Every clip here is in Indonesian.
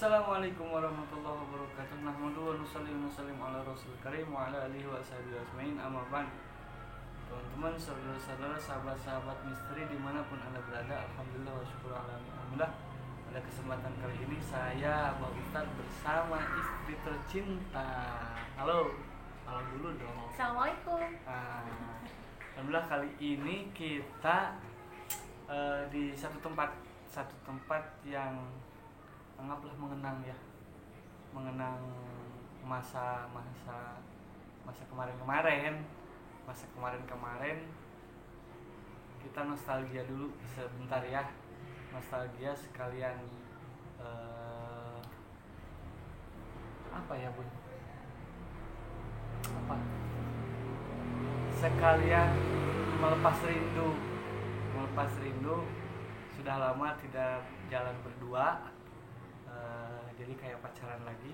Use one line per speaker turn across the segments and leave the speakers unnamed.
Assalamualaikum warahmatullahi wabarakatuh. Nahmaduhu wa nusalli wa nusallim ala rasul karim wa ala alihi wa sahbihi ajmain, amma ba'd. Teman-teman, saudara-saudara, sahabat-sahabat misteri dimanapun anda berada, alhamdulillah wa syukur alhamdulillah. Pada kesempatan kali ini saya Abah Ustad bersama istri tercinta. Halo dulu dong.
Assalamualaikum.
Alhamdulillah kali ini kita di satu tempat yang anggaplah mengenang masa kemarin kita nostalgia dulu sebentar ya, nostalgia sekalian sekalian melepas rindu. Sudah lama tidak jalan berdua, jadi kayak pacaran lagi.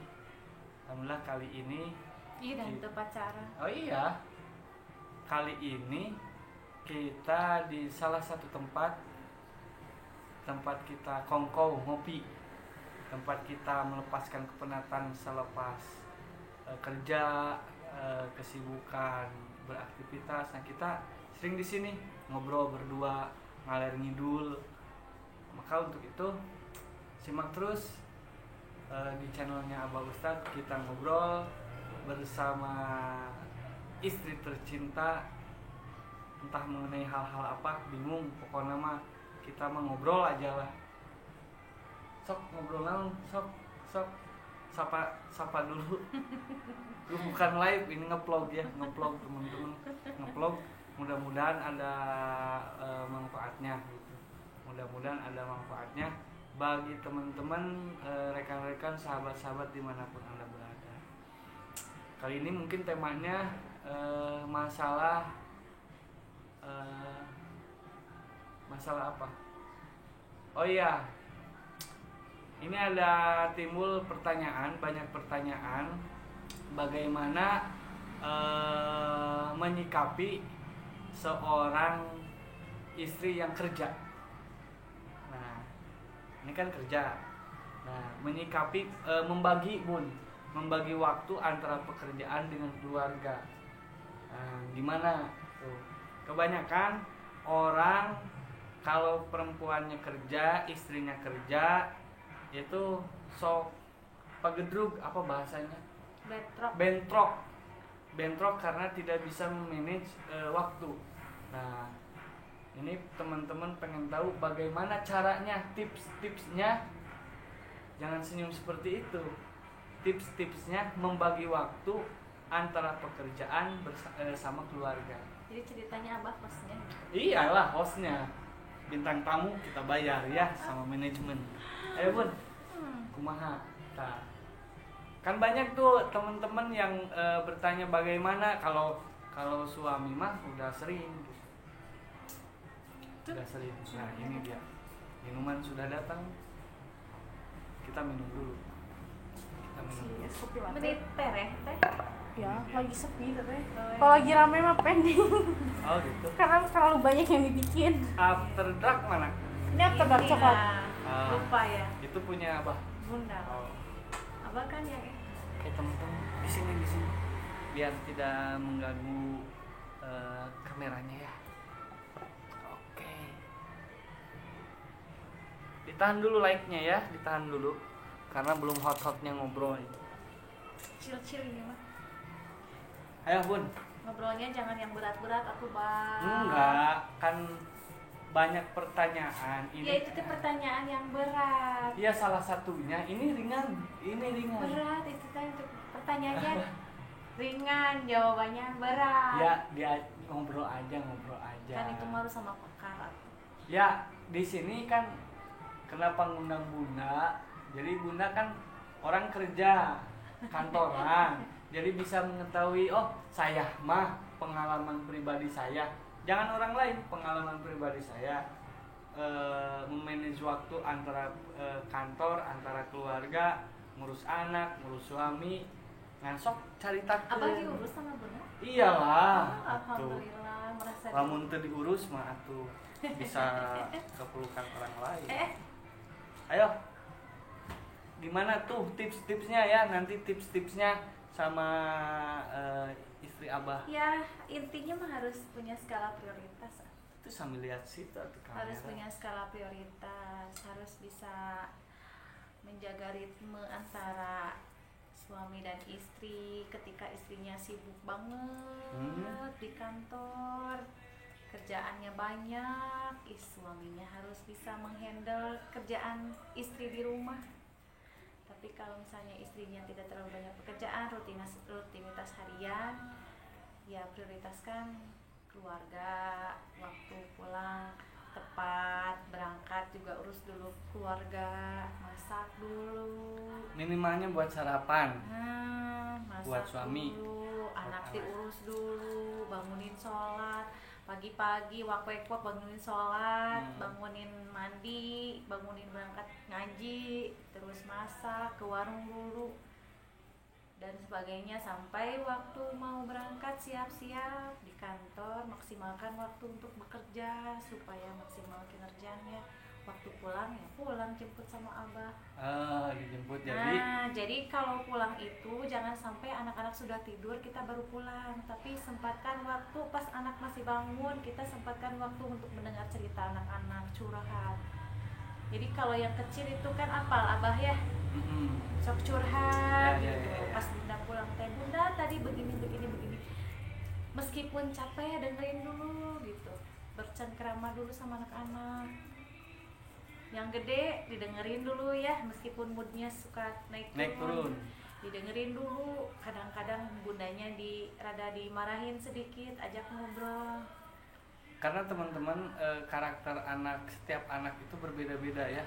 Alhamdulillah kali ini
Itu pacaran.
Oh iya, kali ini kita di salah satu tempat kita kongkow ngopi, tempat kita melepaskan kepenatan selepas kerja, kesibukan beraktivitas. Nah, kita sering di sini ngobrol berdua, ngalir ngidul. Maka untuk itu simak terus di channelnya Abah Ustad, kita ngobrol bersama istri tercinta, entah mengenai hal-hal apa, bingung, pokoknya mah kita mah ngobrol aja lah. Sok ngobrol naon, sok sapa dulu. Lu bukan live, ini ngeplog teman-teman, ngeplog. Mudah-mudahan ada manfaatnya gitu. Mudah-mudahan ada manfaatnya bagi teman-teman, rekan-rekan, sahabat-sahabat dimanapun anda berada. Kali ini mungkin temanya masalah apa? Oh iya, ini ada timbul banyak pertanyaan, bagaimana menyikapi seorang istri yang kerja. Nah, ini kan kerja. Nah, menyikapi membagi waktu antara pekerjaan dengan keluarga. Nah, gimana tuh? Kebanyakan orang kalau perempuannya kerja, istrinya kerja, itu sok pagedrug, apa bahasanya? Bentrok karena tidak bisa memanage waktu. Nah, ini teman-teman pengen tahu bagaimana caranya, tips-tipsnya. Jangan senyum seperti itu. Tips-tipsnya membagi waktu antara pekerjaan sama keluarga.
Jadi ceritanya Abah hostnya.
Iyalah hostnya, bintang tamu kita bayar ya sama manajemen. Ayo Bun, kumaha? Nah, kan banyak tuh teman-teman yang bertanya bagaimana kalau suami mah udah sering. Nah, ini dia. Minuman sudah datang. Kita minum dulu.
Menit teh.
Ya, lagi sepi teh. Kalau lagi rame mah pending.
Oh gitu.
Karena terlalu banyak yang dibikin.
After dark mana?
Ini after dark coklat.
Lupa ya.
Itu punya Abah.
Bunda.
Oh.
Abah kan yang
Oke teman-teman, di sini biar tidak mengganggu kameranya ya. Oke. Ditahan dulu like-nya ya, ditahan dulu karena belum hot-hotnya ngobrol.
chill ini mah.
Ayo Bun.
Ngobrolnya jangan yang berat-berat atuh, Bang.
Enggak, kan banyak pertanyaan ini.
Ya itu tuh pertanyaan yang berat.
Iya, salah satunya ini ringan.
Berat itu teh pertanyaannya ringan, jawabannya berat.
Ya, dia ngobrol aja.
Kan itu malu sama perkara.
Ya, di sini kan kenapa ngundang Bunda? Jadi Bunda kan orang kerja kantoran. Jadi bisa mengetahui, oh saya mah pengalaman pribadi saya. Jangan orang lain, pengalaman pribadi saya memanage waktu antara kantor, antara keluarga, ngurus anak, ngurus suami. Ngansok cari takut.
Abah diurus sama Bunda?
Iyalah.
Alhamdulillah, merasa
lamun teu diurus mah atuh bisa kepelukan orang lain. Ayo. gimana tuh tips-tipsnya ya, nanti tips-tipsnya sama istri Abah.
Ya intinya mah harus punya skala prioritas.
Itu sambil lihat situ atau kamera.
Harus punya skala prioritas, harus bisa menjaga ritme antara suami dan istri. Ketika istrinya sibuk banget di kantor, kerjaannya banyak, suaminya harus bisa menghandle kerjaan istri di rumah. Tapi kalau misalnya istrinya tidak terlalu banyak pekerjaan, rutinitas harian, ya prioritaskan keluarga, waktu pulang tepat, berangkat juga urus dulu keluarga, masak dulu.
Minimalnya buat sarapan.
Masak
buat suami,
dulu, anak
anak.
diurus dulu, bangunin sholat. Pagi-pagi wak-wak bangunin sholat, bangunin mandi, bangunin berangkat ngaji, terus masak, ke warung dulu dan sebagainya sampai waktu mau berangkat siap-siap di kantor, maksimalkan waktu untuk bekerja supaya maksimal kinerjanya. Waktu pulang ya pulang, jemput sama Abah.
Dijemput
Jadi kalau pulang itu jangan sampai anak-anak sudah tidur kita baru pulang, tapi sempatkan waktu pas anak masih bangun, kita sempatkan waktu untuk mendengar cerita anak-anak, curhat. Jadi kalau yang kecil itu kan apal Abah ya, sok curhat gitu. Pas bunda pulang teh, bunda tadi begini. Meskipun capek ya dengerin dulu gitu, bercengkrama dulu sama anak-anak. Yang gede didengerin dulu ya, meskipun moodnya suka naik turun, didengerin dulu. Kadang-kadang bundanya rada dimarahin sedikit, ajak ngobrol.
Karena teman-teman karakter anak, setiap anak itu berbeda-beda ya.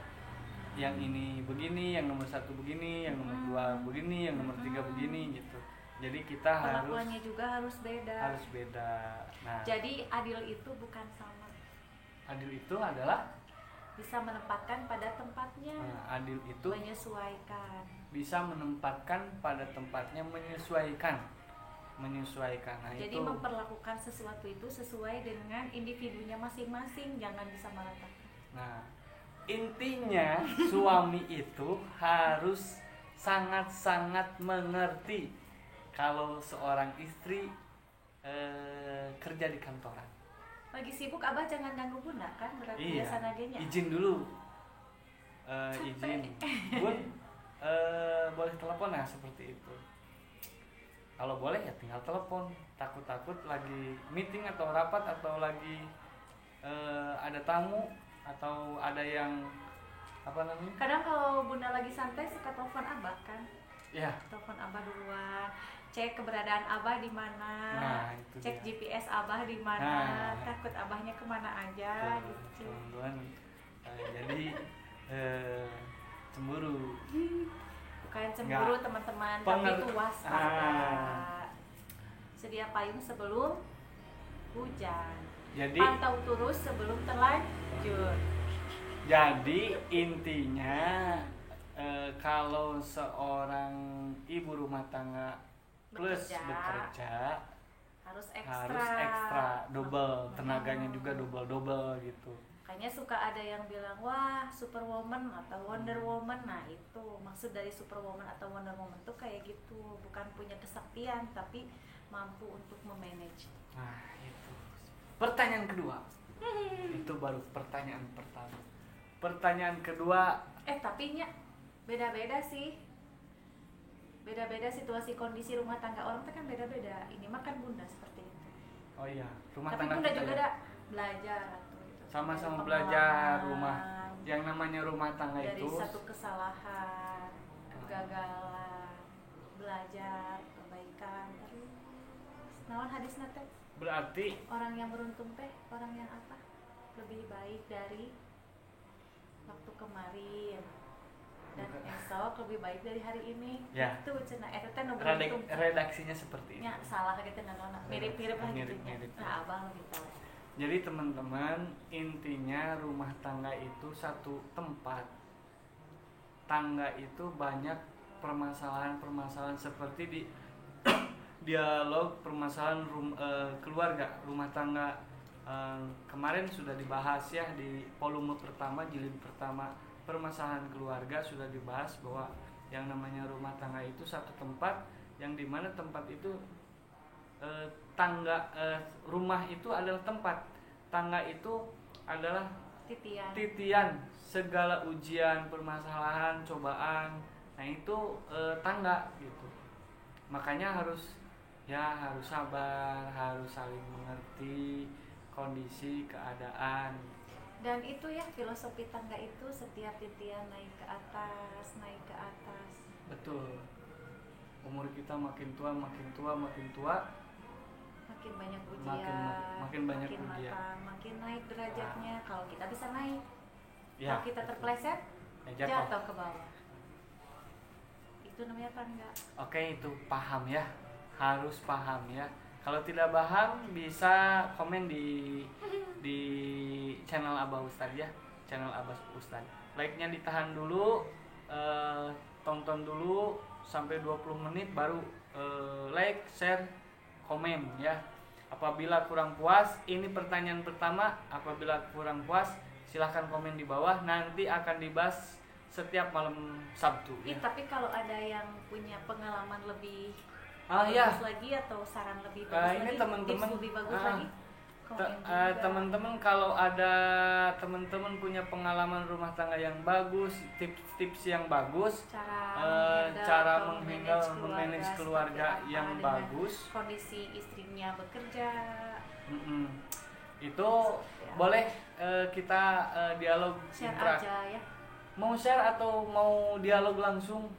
Yang ini begini, yang nomor 1 begini, yang nomor 2 begini, yang nomor 3 begini gitu. Jadi kita
perlakuannya juga harus beda.
Nah,
jadi adil itu bukan sama.
Adil itu adalah
bisa menempatkan pada tempatnya.
Adil itu
menyesuaikan.
Bisa menempatkan pada tempatnya, menyesuaikan. Nah,
jadi
itu
memperlakukan sesuatu itu sesuai dengan individunya masing-masing, jangan bisa meratakan.
Nah, intinya suami itu harus sangat-sangat mengerti kalau seorang istri kerja di kantoran.
Lagi sibuk Abah jangan ganggu bunda kan, berarti biasa nagenya.
Izin dulu. Izin. Bun, boleh telepon ya seperti itu. Kalau boleh ya tinggal telepon. Takut-takut lagi meeting atau rapat atau lagi ada tamu atau ada yang apa namanya?
Kadang kalau bunda lagi santai suka telepon Abah kan.
Ya.
Telepon Abah duluan, cek keberadaan Abah di mana, cek dia. GPS Abah di mana, takut Abahnya kemana aja gitu.
Teman-teman, jadi cemburu.
Bukan cemburu teman-teman, tapi itu waspada. Sedia payung sebelum hujan.
Jadi
pantau terus sebelum terlanjur.
Jadi intinya kalau seorang ibu rumah tangga plus bekerja harus ekstra double, tenaganya juga double gitu.
Kayaknya suka ada yang bilang wah superwoman atau Wonder Woman. Nah itu maksud dari superwoman atau Wonder Woman tuh kayak gitu, bukan punya kesaktian tapi mampu untuk memanage.
Nah itu pertanyaan kedua. Itu baru pertanyaan pertama. Pertanyaan kedua,
tapi nya beda-beda sih. Beda-beda situasi kondisi rumah tangga orang itu kan beda-beda. Ini mah kan bunda seperti itu.
Oh iya, rumah
tapi
tangga
bunda
kita
juga
ya?
ada belajar gitu.
Sama-sama belajar rumah. Yang namanya rumah tangga
dari
itu
dari satu kesalahan, kegagalan, belajar, kebaikan, terus naon hadis nate?
Berarti
orang yang beruntung teh orang yang apa? Lebih baik dari waktu kemarin dan esok lebih baik dari hari ini.
Ya.
Itu cenah eta teh nu beruntung.
Redaksinya seperti itu.
Ya, salah gitu naon mirip-mirip lah gitu.
Mirip.
Nah, Abang lebih tahu.
Jadi teman-teman, intinya rumah tangga itu satu tempat. Tangga itu banyak permasalahan-permasalahan seperti di dialog permasalahan keluarga, rumah tangga. Kemarin sudah dibahas ya di volume pertama, jilid pertama permasalahan keluarga sudah dibahas bahwa yang namanya rumah tangga itu satu tempat yang dimana tempat itu rumah itu adalah tempat, tangga itu adalah titian segala ujian, permasalahan, cobaan. Nah itu tangga gitu. Makanya harus sabar, harus saling mengerti kondisi keadaan.
Dan itu ya filosofi tangga itu setiap titian naik ke atas.
Betul. Umur kita makin tua, makin
banyak ujian,
makin banyak ujian,
matang, makin naik derajatnya. Kalau kita bisa naik,
ya,
kalau kita terpleset,
ya,
jatuh ke bawah. Itu namanya tangga.
Oke, itu paham ya, harus paham ya. Kalau tidak paham bisa komen di channel Abah Ustad ya, channel Abah Ustad. Like-nya ditahan dulu, tonton dulu sampai 20 menit baru like, share, komen ya. Apabila kurang puas, ini pertanyaan pertama, apabila kurang puas silahkan komen di bawah, nanti akan dibahas setiap malam Sabtu ya.
Tapi kalau ada yang punya pengalaman lebih
bagus
lagi atau saran lebih bagus
ini
lagi,
teman-teman
tips lebih bagus lagi,
teman-teman kalau ada teman-teman punya pengalaman rumah tangga yang bagus, tips-tips yang bagus, cara memanage keluarga yang bagus,
kondisi istrinya bekerja,
itu ya. Boleh kita dialog
share aja ya.
Mau share atau mau dialog langsung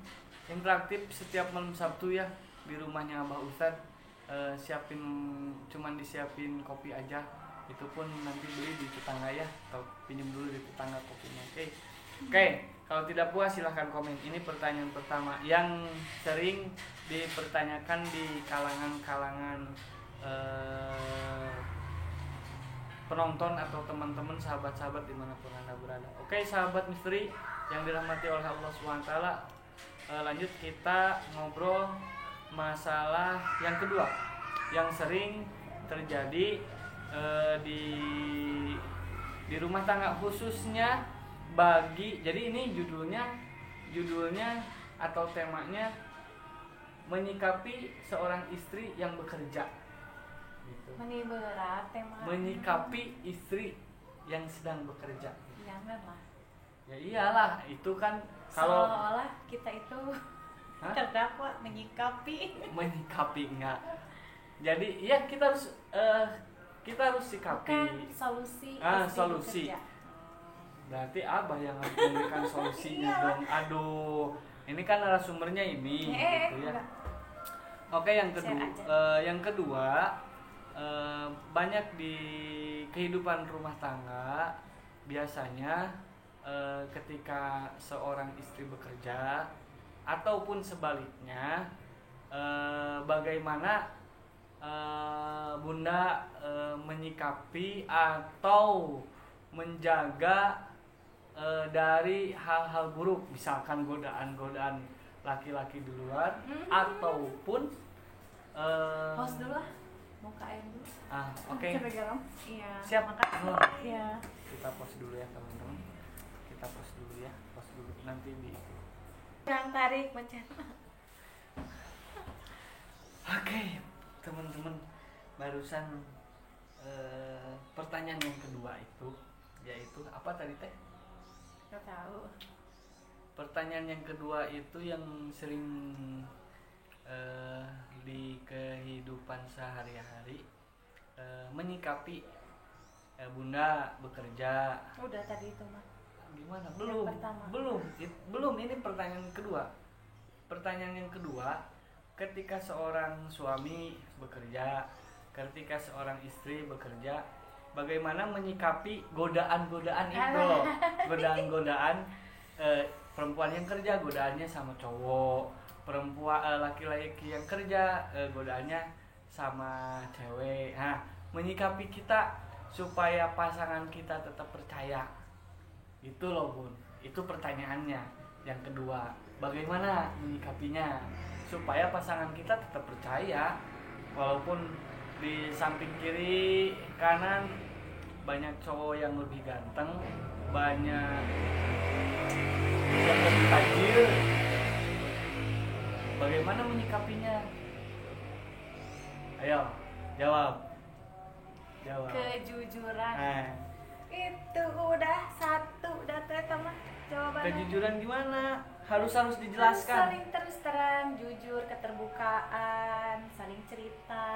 interaktif setiap malam Sabtu ya di rumahnya Abah Ustad. Cuman disiapin kopi aja, itu pun nanti beli di tetangga ya, atau pinjam dulu di tetangga kopinya. Oke. Kalau tidak puas silahkan komen. Ini pertanyaan pertama yang sering dipertanyakan di kalangan penonton atau teman-teman, sahabat-sahabat dimanapun Anda berada. Oke, sahabat misteri yang dirahmati oleh Allah SWT, lanjut kita ngobrol masalah yang kedua yang sering terjadi di rumah tangga, khususnya jadi ini judulnya atau temanya menyikapi seorang istri yang bekerja gitu.
Berat tema.
Menyikapi istri yang sedang bekerja.
Janganlah.
Ya iyalah, itu kan kalau
seolah kita itu terdakwa menyikapi
enggak. Jadi ya kita harus sikapi.
Bukan solusi.
Solusi. Berarti Abah yang harus memberikan solusinya dong. Aduh, ini kan narasumbernya ini gitu ya. Oke, yang kedua banyak di kehidupan rumah tangga biasanya ketika seorang istri bekerja ataupun sebaliknya, bagaimana Bunda menyikapi atau menjaga dari hal-hal buruk, misalkan godaan laki-laki di luar ataupun
pause dulu lah, mau ke air dulu.
Oke.
Iya.
Siap.
Iya.
Kita pause dulu ya teman-teman. Kita pause dulu ya. Pause dulu nanti di.
Yang tarik macam.
Oke, teman-teman, barusan pertanyaan yang kedua itu yaitu apa tadi teh?
Nggak tahu.
Pertanyaan yang kedua itu yang sering di kehidupan sehari-hari, menyikapi Bunda bekerja.
Udah tadi itu mah.
Gimana? Belum. Ini pertanyaan kedua. Pertanyaan yang kedua, ketika seorang suami bekerja, ketika seorang istri bekerja, bagaimana menyikapi godaan-godaan itu? Godaan-godaan perempuan yang kerja godaannya sama cowok, perempuan laki-laki yang kerja godaannya sama cewek. Menyikapi kita supaya pasangan kita tetap percaya. Itu loh Bun, itu pertanyaannya yang kedua. Bagaimana menyikapinya supaya pasangan kita tetap percaya walaupun di samping kiri kanan banyak cowok yang lebih ganteng, banyak menyikapinya? Ayo, jawab.
Kejujuran. Itu udah satu data teman jawabannya.
Kejujuran gimana? Harus dijelaskan.
Saling terus terang, jujur, keterbukaan, saling cerita,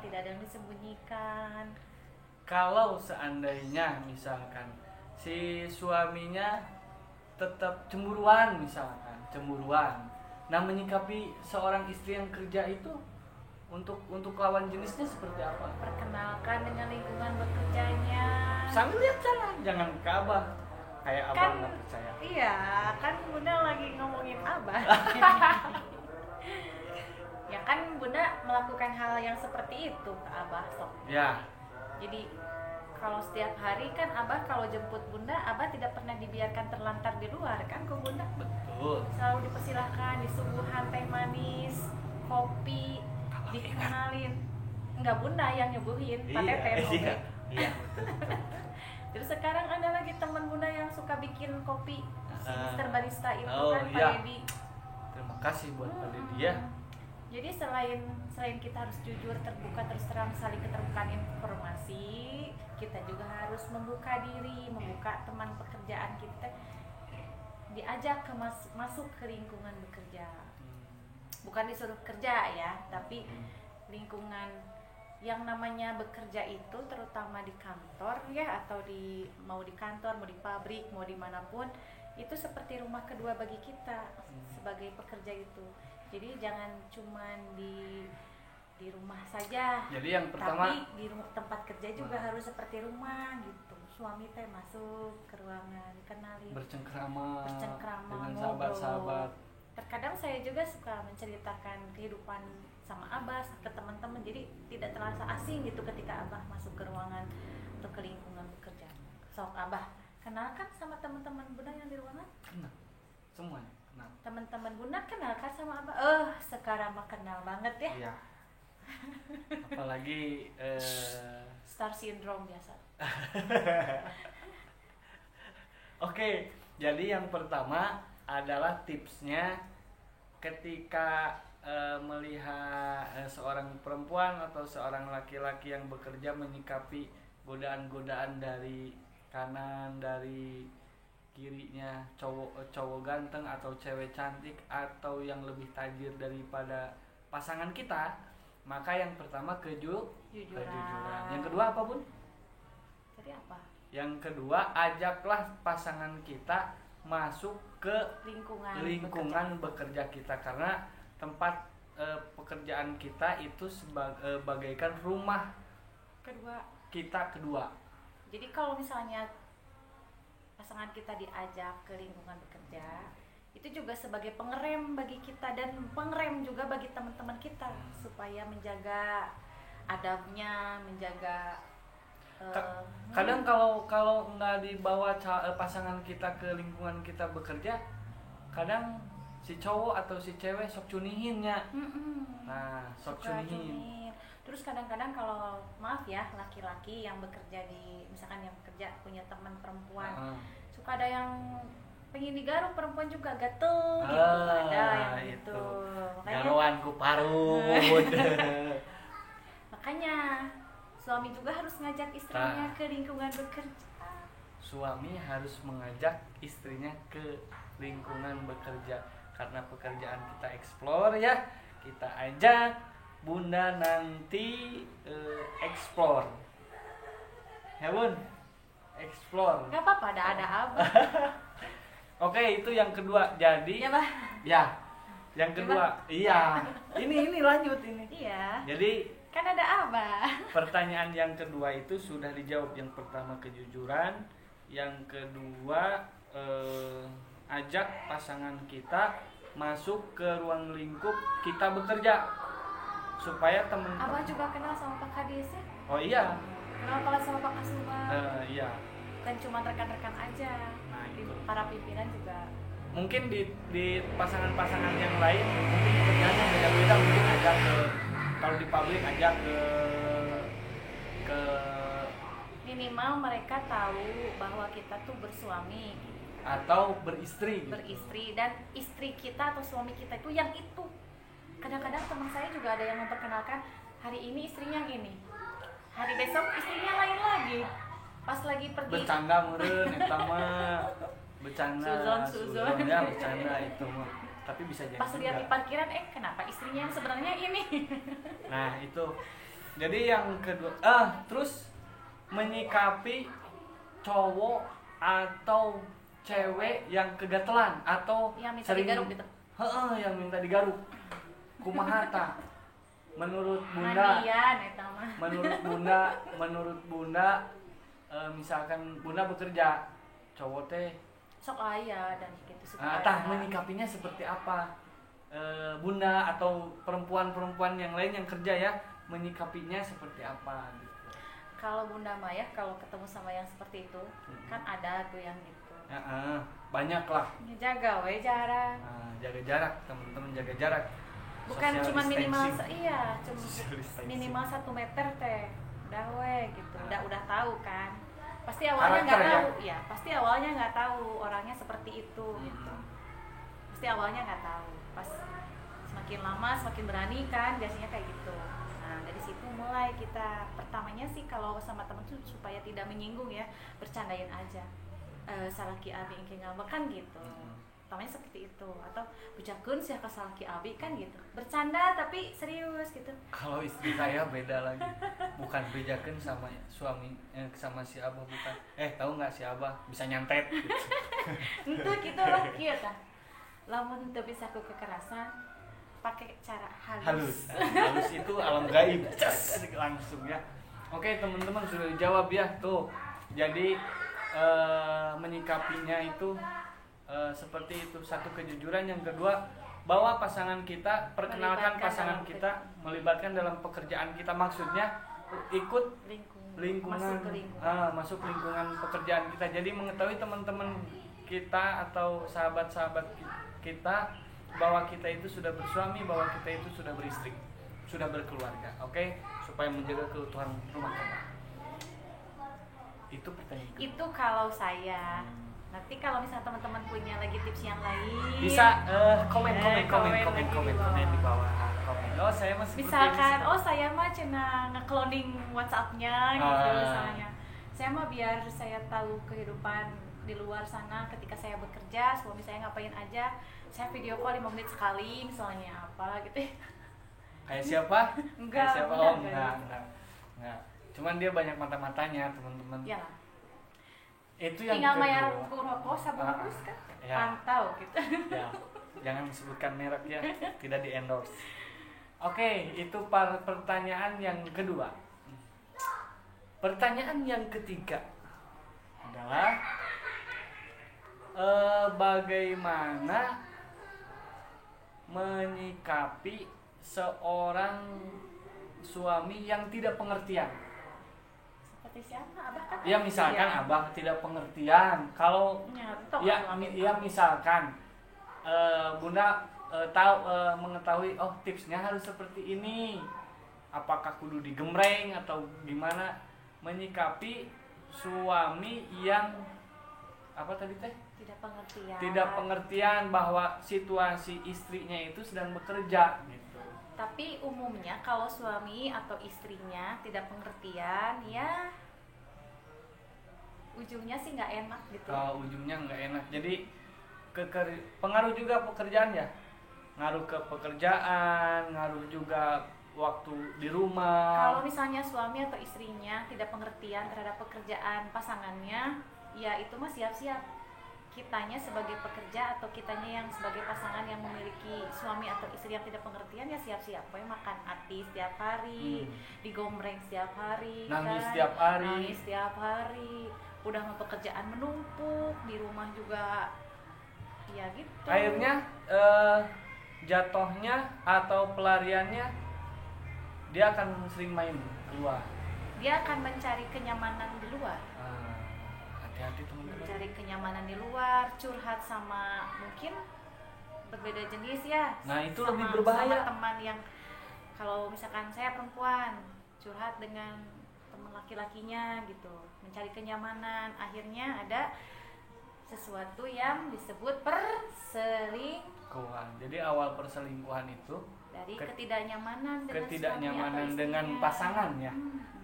tidak ada yang disembunyikan.
Kalau seandainya misalkan si suaminya tetap cemburuan, nah menyikapi seorang istri yang kerja itu untuk lawan jenisnya seperti apa?
Perkenalkan dengan lingkungan bekerjanya.
Sambil lihat sana, jangan ke abah. Kayak abah
Kan,
nggak percaya.
iya, kan Bunda lagi ngomongin abah. Ya kan Bunda melakukan hal yang seperti itu ke abah sok.
Ya.
Jadi kalau setiap hari kan abah kalau jemput Bunda, abah tidak pernah dibiarkan terlantar di luar kan ke Bunda.
Betul.
Selalu dipersilahkan, disuguhan teh manis, kopi, dikenalin. Enggak Bunda yang nyuguhin, Pak Teten.
Iya.
Terus sekarang ada lagi teman Bunda yang suka bikin kopi, si Mr. Barista itu kan Pak
iya.
Dedi.
Terima kasih buat Pak Dedi ya.
Jadi selain kita harus jujur, terbuka, terus terang, saling keterbukaan informasi, kita juga harus membuka diri, membuka teman pekerjaan kita, diajak ke masuk ke lingkungan bekerja. Bukan disuruh kerja ya, tapi lingkungan yang namanya bekerja itu terutama di kantor ya, atau mau di kantor, mau di pabrik, mau dimanapun, itu seperti rumah kedua bagi kita sebagai pekerja itu. Jadi jangan cuman di rumah saja.
Jadi yang pertama,
tapi di tempat kerja juga harus seperti rumah gitu. Suami teh masuk ke ruangan, kenalin,
bercengkrama dengan
ngobrol.
sahabat-sahabat.
Terkadang saya juga suka menceritakan kehidupan sama abah ke teman-teman, jadi tidak terasa asing gitu ketika abah masuk ke ruangan atau ke lingkungan bekerja. Sok abah kenalkan sama teman-teman Bunda yang di ruangan.
Kenal semuanya, kenal.
Teman-teman Bunda kenalkan sama abah. Sekarang mah kenal banget ya.
Iya. Apalagi
Star syndrome biasa.
Oke, jadi yang pertama adalah tipsnya ketika melihat seorang perempuan atau seorang laki-laki yang bekerja menyikapi godaan-godaan dari kanan, dari kirinya, cowok ganteng atau cewek cantik atau yang lebih tajir daripada pasangan kita, maka yang pertama kejujuran. Yang kedua apa Bun?
Jadi apa?
Yang kedua, ajaklah pasangan kita masuk ke lingkungan bekerja kita, karena tempat pekerjaan kita itu bagaikan rumah kita kedua.
Jadi kalau misalnya pasangan kita diajak ke lingkungan bekerja, itu juga sebagai pengerem bagi kita dan pengerem juga bagi teman-teman kita supaya menjaga adabnya, menjaga
kadang kalau nggak dibawa pasangan kita ke lingkungan kita bekerja, kadang si cowok atau si cewek sok cunihinnya. Nah, sok cunihin.
Terus kadang-kadang kalau maaf ya, laki-laki yang bekerja misalkan yang bekerja punya teman perempuan, suka ada yang pengen digaruk perempuan juga, gatel gitu, ada yang gitu. Makanya
garuan ku parut.
Makanya suami juga harus ngajak istrinya ke lingkungan bekerja.
Suami harus mengajak istrinya ke lingkungan bekerja, karena pekerjaan kita explore ya. Kita ajak Bunda nanti explore. Ya Bun, explore.
Gak apa-apa, ada abah.
Oke, itu yang kedua. Jadi
ya, Bah.
Ya. Yang kedua. Iya. Ini lanjut ini.
Iya.
Jadi
kan ada abah.
Pertanyaan yang kedua itu sudah dijawab. Yang pertama kejujuran, yang kedua ajak pasangan kita masuk ke ruang lingkup kita bekerja supaya teman.
Abah juga kenal sama Pak Kades ya?
Oh iya.
Kenal pala sama Pak Kasubag.
Iya.
Bukan cuma rekan-rekan aja.
Nah, itu.
Para pimpinan juga.
Mungkin di pasangan-pasangan yang lain mungkin pekerjaannya beda-beda, mungkin ajak ke, kalau di pabrik ajak ke
minimal mereka tahu bahwa kita tuh bersuami
atau beristri gitu.
Beristri, dan istri kita atau suami kita itu yang itu kadang-kadang teman saya juga ada yang memperkenalkan hari ini istrinya yang ini, hari besok istrinya lain lagi, pas lagi pergi
bercanda meureun eta mah bercanda
Suzon.
ya bercanda itu mah tapi bisa jadi
pas lihat di
juga.
parkiran kenapa istrinya yang sebenarnya ini.
Nah itu jadi yang kedua terus menyikapi cowok atau cewek yang kegatelan atau
Yang minta digaruk gitu.
yang minta digaruk kumaha tah menurut bunda
Mandian eta mah.
menurut bunda misalkan bunda bekerja cowok teh
Sok aya dan gitu suka.
tah menyikapinya seperti apa bunda atau perempuan-perempuan yang lain yang kerja ya menyikapinya seperti apa gitu.
Kalau bunda mah ya kalau ketemu sama yang seperti itu kan ada tuh yang gitu.
Banyak lah.
Jaga we jarak.
Jaga jarak teman-teman, jaga jarak.
Bukan
Social
cuma minimal
distancing.
cuma
Social distancing.
minimal 1 meter teh. Udah we gitu. Udah tahu kan. Pasti awalnya
Karakter
nggak tahu, ya. Pasti awalnya nggak tahu orangnya seperti itu gitu. Pasti awalnya nggak tahu. Pas semakin lama semakin berani kan biasanya kayak gitu. Nah dari situ mulai kita pertamanya sih kalau sama temen tuh supaya tidak menyinggung ya bercandain aja. Salaki abi engke ngambek kan gitu. Pertamanya seperti itu atau bujakeun sia ka salaki abi kan gitu. Bercanda tapi serius gitu.
Kalau istri saya beda lagi. Bukan bejakeun sama suami sama si Abah bukan. Tahu nggak si Abah bisa nyantet gitu.
Untuk gitu lah kieu tah. Lamun teu bisa ku kekerasan pakai cara halus.
Halus itu alam gaib. Langsung ya. Oke, teman-teman sudah dijawab ya tuh. Jadi menyikapinya itu seperti itu, satu kejujuran, yang kedua bahwa pasangan kita perkenalkan pasangan kita melibatkan dalam pekerjaan kita, maksudnya ikut lingkungan masuk lingkungan pekerjaan kita. Jadi mengetahui teman-teman kita atau sahabat-sahabat kita bahwa kita itu sudah bersuami, bahwa kita itu sudah beristri, sudah berkeluarga, oke? Supaya menjaga keutuhan rumah tangga. Itu pertanyaan.
Itu kalau saya. Nanti kalau misalnya teman-teman punya lagi tips yang lain
bisa komen di bawah. Oh, saya masih
misalkan saya mah cenah nge-cloning WhatsApp-nya gitu misalnya. Saya mah biar saya tahu kehidupan di luar sana ketika saya bekerja, suami saya ngapain aja. Saya video call 5 menit sekali misalnya apa gitu.
Kayak siapa?
Enggak.
Kayak siapa? Enggak. Cuman dia banyak mata-matanya, teman-teman.
Iya.
Itu yang
tinggal
kedua.
bayar rokok sabungkus kan.
Ya.
Pantau gitu.
Ya. Jangan sebutkan merek ya, tidak di endorse. Oke, itu pertanyaan yang kedua. Pertanyaan yang ketiga adalah bagaimana menyikapi seorang suami yang tidak pengertian.
Seperti siapa? Abah kan?
Ya misalkan abah tidak pengertian. Kalau ya misalkan bunda mengetahui tipsnya harus seperti ini. Apakah kudu digemreng atau gimana menyikapi suami yang apa tadi teh? Tidak pengertian bahwa situasi istrinya itu sedang bekerja gitu.
Tapi umumnya kalau suami atau istrinya tidak pengertian ya ujungnya sih nggak enak gitu.
Ujungnya nggak enak. Jadi pengaruh juga pekerjaan ya. Ngaruh ke pekerjaan, ngaruh juga waktu di rumah.
Kalau misalnya suami atau istrinya tidak pengertian terhadap pekerjaan pasangannya, ya itu mah siap-siap. Kitanya sebagai pekerja atau kitanya yang sebagai pasangan yang memiliki suami atau istri yang tidak pengertian ya siap-siap. Pokoknya makan ati setiap hari, digombreng setiap hari,
nangis
kan? Setiap hari. Udah mau pekerjaan menumpuk, di rumah juga ya gitu.
Akhirnya jatuhnya atau pelariannya dia akan sering main keluar.
Dia akan mencari kenyamanan di luar.
Hati-hati teman-teman.
Mencari kenyamanan di luar, curhat sama mungkin berbeda jenis ya.
Nah itu
sama,
lebih berbahaya.
Sama teman yang kalau misalkan saya perempuan curhat dengan teman laki-lakinya gitu, mencari kenyamanan, akhirnya ada sesuatu yang disebut perselingkuhan.
Jadi awal perselingkuhan itu
Dari ketidaknyamanan dengan
ketidaknyamanan
suami atau
dengan
istrinya.
pasangan ya.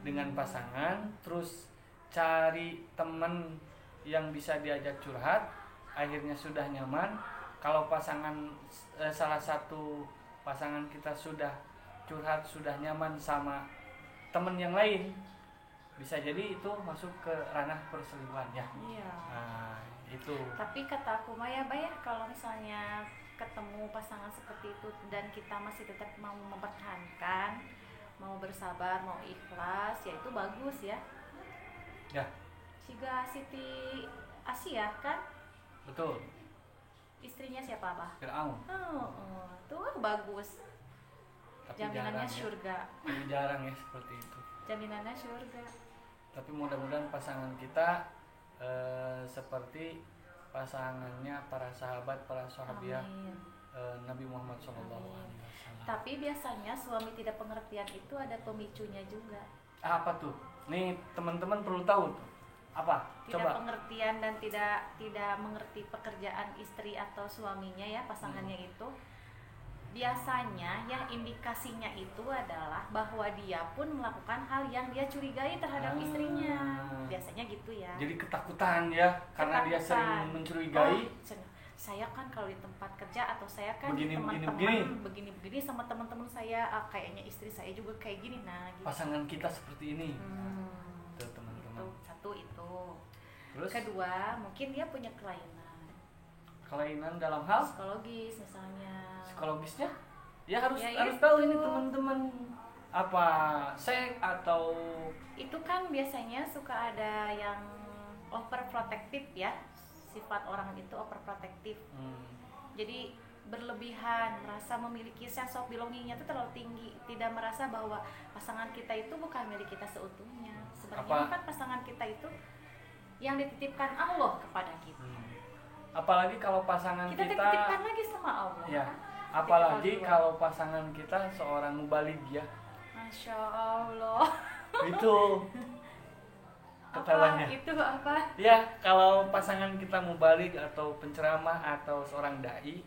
Dengan pasangan, terus cari temen yang bisa diajak curhat, akhirnya sudah nyaman. Kalau pasangan salah satu pasangan kita sudah curhat, sudah nyaman sama temen yang lain, bisa jadi itu masuk ke ranah perselingkuhan ya.
Iya.
Nah, itu.
Tapi kata aku mah ya Mbak ya, kalau misalnya ketemu pasangan seperti itu dan kita masih tetap mau mempertahankan, mau bersabar, mau ikhlas, ya itu bagus ya.
Ya,
Siga Siti Asia kan
betul.
istrinya siapa Bah?
Firaun.
Tuh bagus.
Tapi
Jaminannya
jarang ya.
surga.
Tapi jarang ya seperti itu.
Jaminannya surga.
Tapi mudah-mudahan pasangan kita seperti pasangannya para sahabat, para sahabiah
Amin.
Nabi Muhammad SAW.
Tapi biasanya suami tidak pengertian itu ada pemicunya juga.
Apa tuh? Nih teman-teman perlu tahu tuh. Apa?
Tidak
Coba.
pengertian dan tidak mengerti pekerjaan istri atau suaminya ya, pasangannya itu. Biasanya yang indikasinya itu adalah bahwa dia pun melakukan hal yang dia curigai terhadap istrinya. Biasanya gitu ya.
Jadi ketakutan ya, karena dia
Ketakutan.
sering mencurigai.
Saya kan kalau di tempat kerja atau saya kan
Begini,
teman-teman begini sama teman-teman saya, kayaknya istri saya juga kayak gini. Nah, gitu.
Pasangan kita seperti ini. Tuh
Itu
teman-teman.
satu itu.
Terus
Kedua, mungkin dia punya kelainan
kelainan dalam hal
psikologis misalnya.
psikologisnya ya harus
Ya,
harus
itu.
tahu ini teman-teman, apa seks atau
Itu kan biasanya suka ada yang overprotective ya, sifat orang itu overprotective. Jadi berlebihan, merasa memiliki sense of belonging-nya itu terlalu tinggi, tidak merasa bahwa pasangan kita itu bukan milik kita seutuhnya. Sebenarnya kan pasangan kita itu yang dititipkan Allah kepada kita.
apalagi kalau pasangan
Kita
kita
dititipkan lagi sama Allah.
ya,
kan?
apalagi
Dititipkan
kalau pasangan kita seorang mubalig ya,
Masya Allah.
itu ketawanya.
Itu apa?
Ya, kalau pasangan kita mubalig atau penceramah atau seorang dai,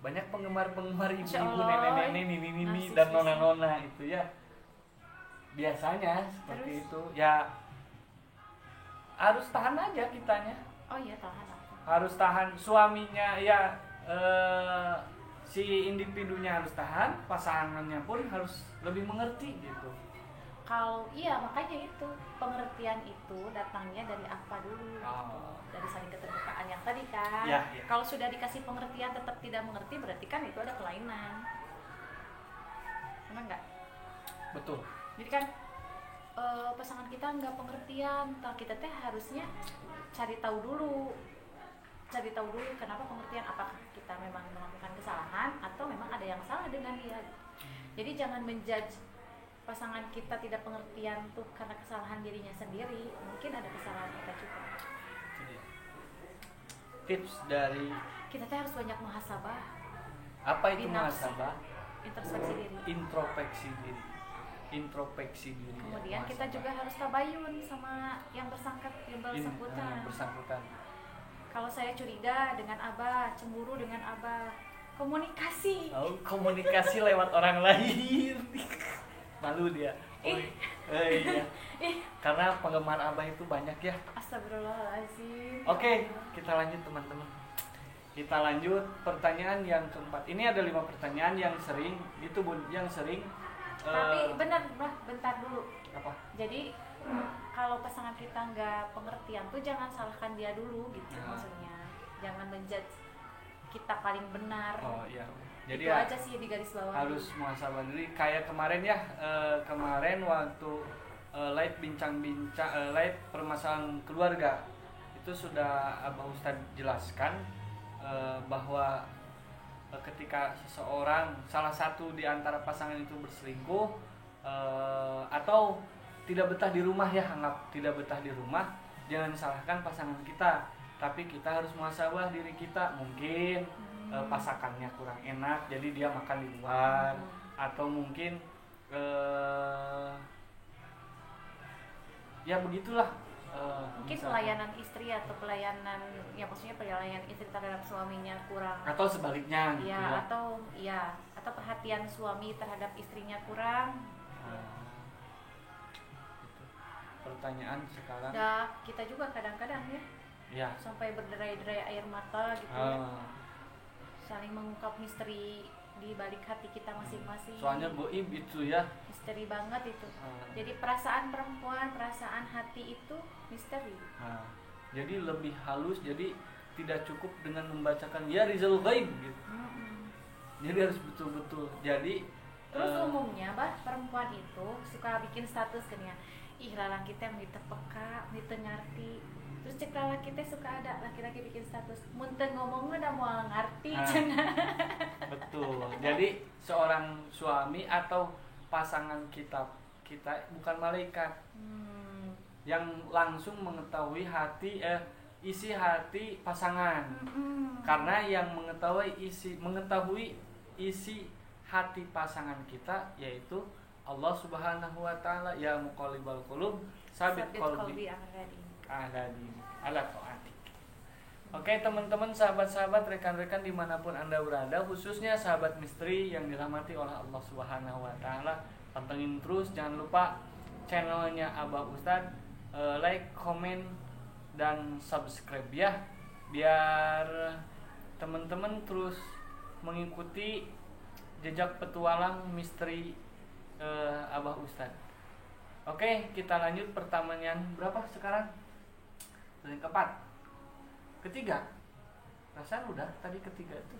banyak penggemar-penggemar
Masya
ibu-ibu,
Allah.
nenek-nenek, nini-nini
Narsis
dan
bisa.
nona-nona itu ya. Biasanya seperti
Terus?
itu. Ya harus tahan aja kitanya.
Oh iya, tahan apa?
Harus tahan, suaminya ya, si individunya harus tahan, pasangannya pun harus lebih mengerti gitu.
Kalau iya, makanya itu pengertian itu datangnya dari apa dulu?
Oh.
Dari saling keterbukaan yang tadi kan.
Ya, ya.
Kalau sudah dikasih pengertian tetap tidak mengerti, berarti kan itu ada kelainan. Emang enggak?
Betul.
Jadi kan pasangan kita nggak pengertian, kita teh harusnya cari tahu dulu kenapa pengertian, apakah kita memang melakukan kesalahan atau memang ada yang salah dengan dia. Jadi jangan menjudge pasangan kita tidak pengertian tuh karena kesalahan dirinya sendiri, mungkin ada kesalahan kita juga.
Jadi, tips dari
Kita teh harus banyak muhasabah,
apa itu
Di nafsi.
muhasabah?
introspeksi diri.
Introspeksi diri.
Kemudian
ya,
kita
muhasabah.
juga harus tabayun sama yang bersangkutan.
Bersangkutan.
Kalau saya curiga dengan Abah, cemburu dengan Abah, komunikasi.
Oh, komunikasi lewat orang lain. Malu dia. Iya. Karena penggemar Abah itu banyak ya.
Astagfirullahaladzim.
Oke, kita lanjut teman-teman. Kita lanjut pertanyaan yang keempat. Ini ada 5 pertanyaan yang sering, itu Bun, yang sering.
Tapi benar, Bah, bentar dulu.
Apa?
Jadi kalau pasangan kita nggak pengertian tuh jangan salahkan dia dulu gitu maksudnya. Jangan menjudge kita paling benar.
Oh iya. Jadi
Itu
ya,
aja sih di garis bawah.
harus muhasabah diri. Kayak kemarin ya, kemarin waktu live bincang-bincang, live permasalahan keluarga, itu sudah Abah Ustadz jelaskan bahwa ketika seseorang, salah satu di antara pasangan itu berselingkuh atau tidak betah di rumah ya, anggap tidak betah di rumah, jangan salahkan pasangan kita, tapi kita harus muhasabah diri kita. Mungkin pasakannya kurang enak, jadi dia makan di luar, atau mungkin ya begitulah,
Mungkin
misalkan.
pelayanan istri atau pelayanan, ya maksudnya pelayanan istri terhadap suaminya kurang.
Atau sebaliknya gitu
Ya,
ya.
atau perhatian suami terhadap istrinya kurang.
Gitu. Pertanyaan sekarang.
Ya, kita juga kadang-kadang ya
Ya.
sampai berderai-derai air mata gitu ya. Saling mengungkap misteri di balik hati kita masing-masing.
Soalnya goib itu ya.
Misteri banget itu. Jadi perasaan perempuan, perasaan hati itu misteri.
Jadi lebih halus, jadi tidak cukup dengan membacakan ya rizal ghaib gitu. Jadi harus betul-betul. Jadi
Terus umumnya perempuan itu suka bikin status kan ya. Ih lalaki kita yang ditepeka, ngerti. Terus cek lalaki kita suka ada laki-laki bikin status. Mun teu ngomong udah mau ngerti cenah.
Betul. Jadi seorang suami atau pasangan kita bukan malaikat yang langsung mengetahui isi hati pasangan. Karena yang mengetahui isi hati pasangan kita yaitu Allah Subhanahu wa taala, ya muqallibal qulub sabit qalbi ala taatik. Oke teman-teman, sahabat-sahabat, rekan-rekan dimanapun Anda berada, khususnya sahabat misteri yang dirahmati oleh Allah Subhanahu wa taala, pantengin terus, jangan lupa channelnya Abah Ustad, like, komen dan subscribe ya, biar teman-teman terus mengikuti jejak petualang misteri Abah Ustad. Oke, kita lanjut pertanyaan berapa sekarang? Yang keempat, ketiga. Perasaan udah tadi ketiga tuh.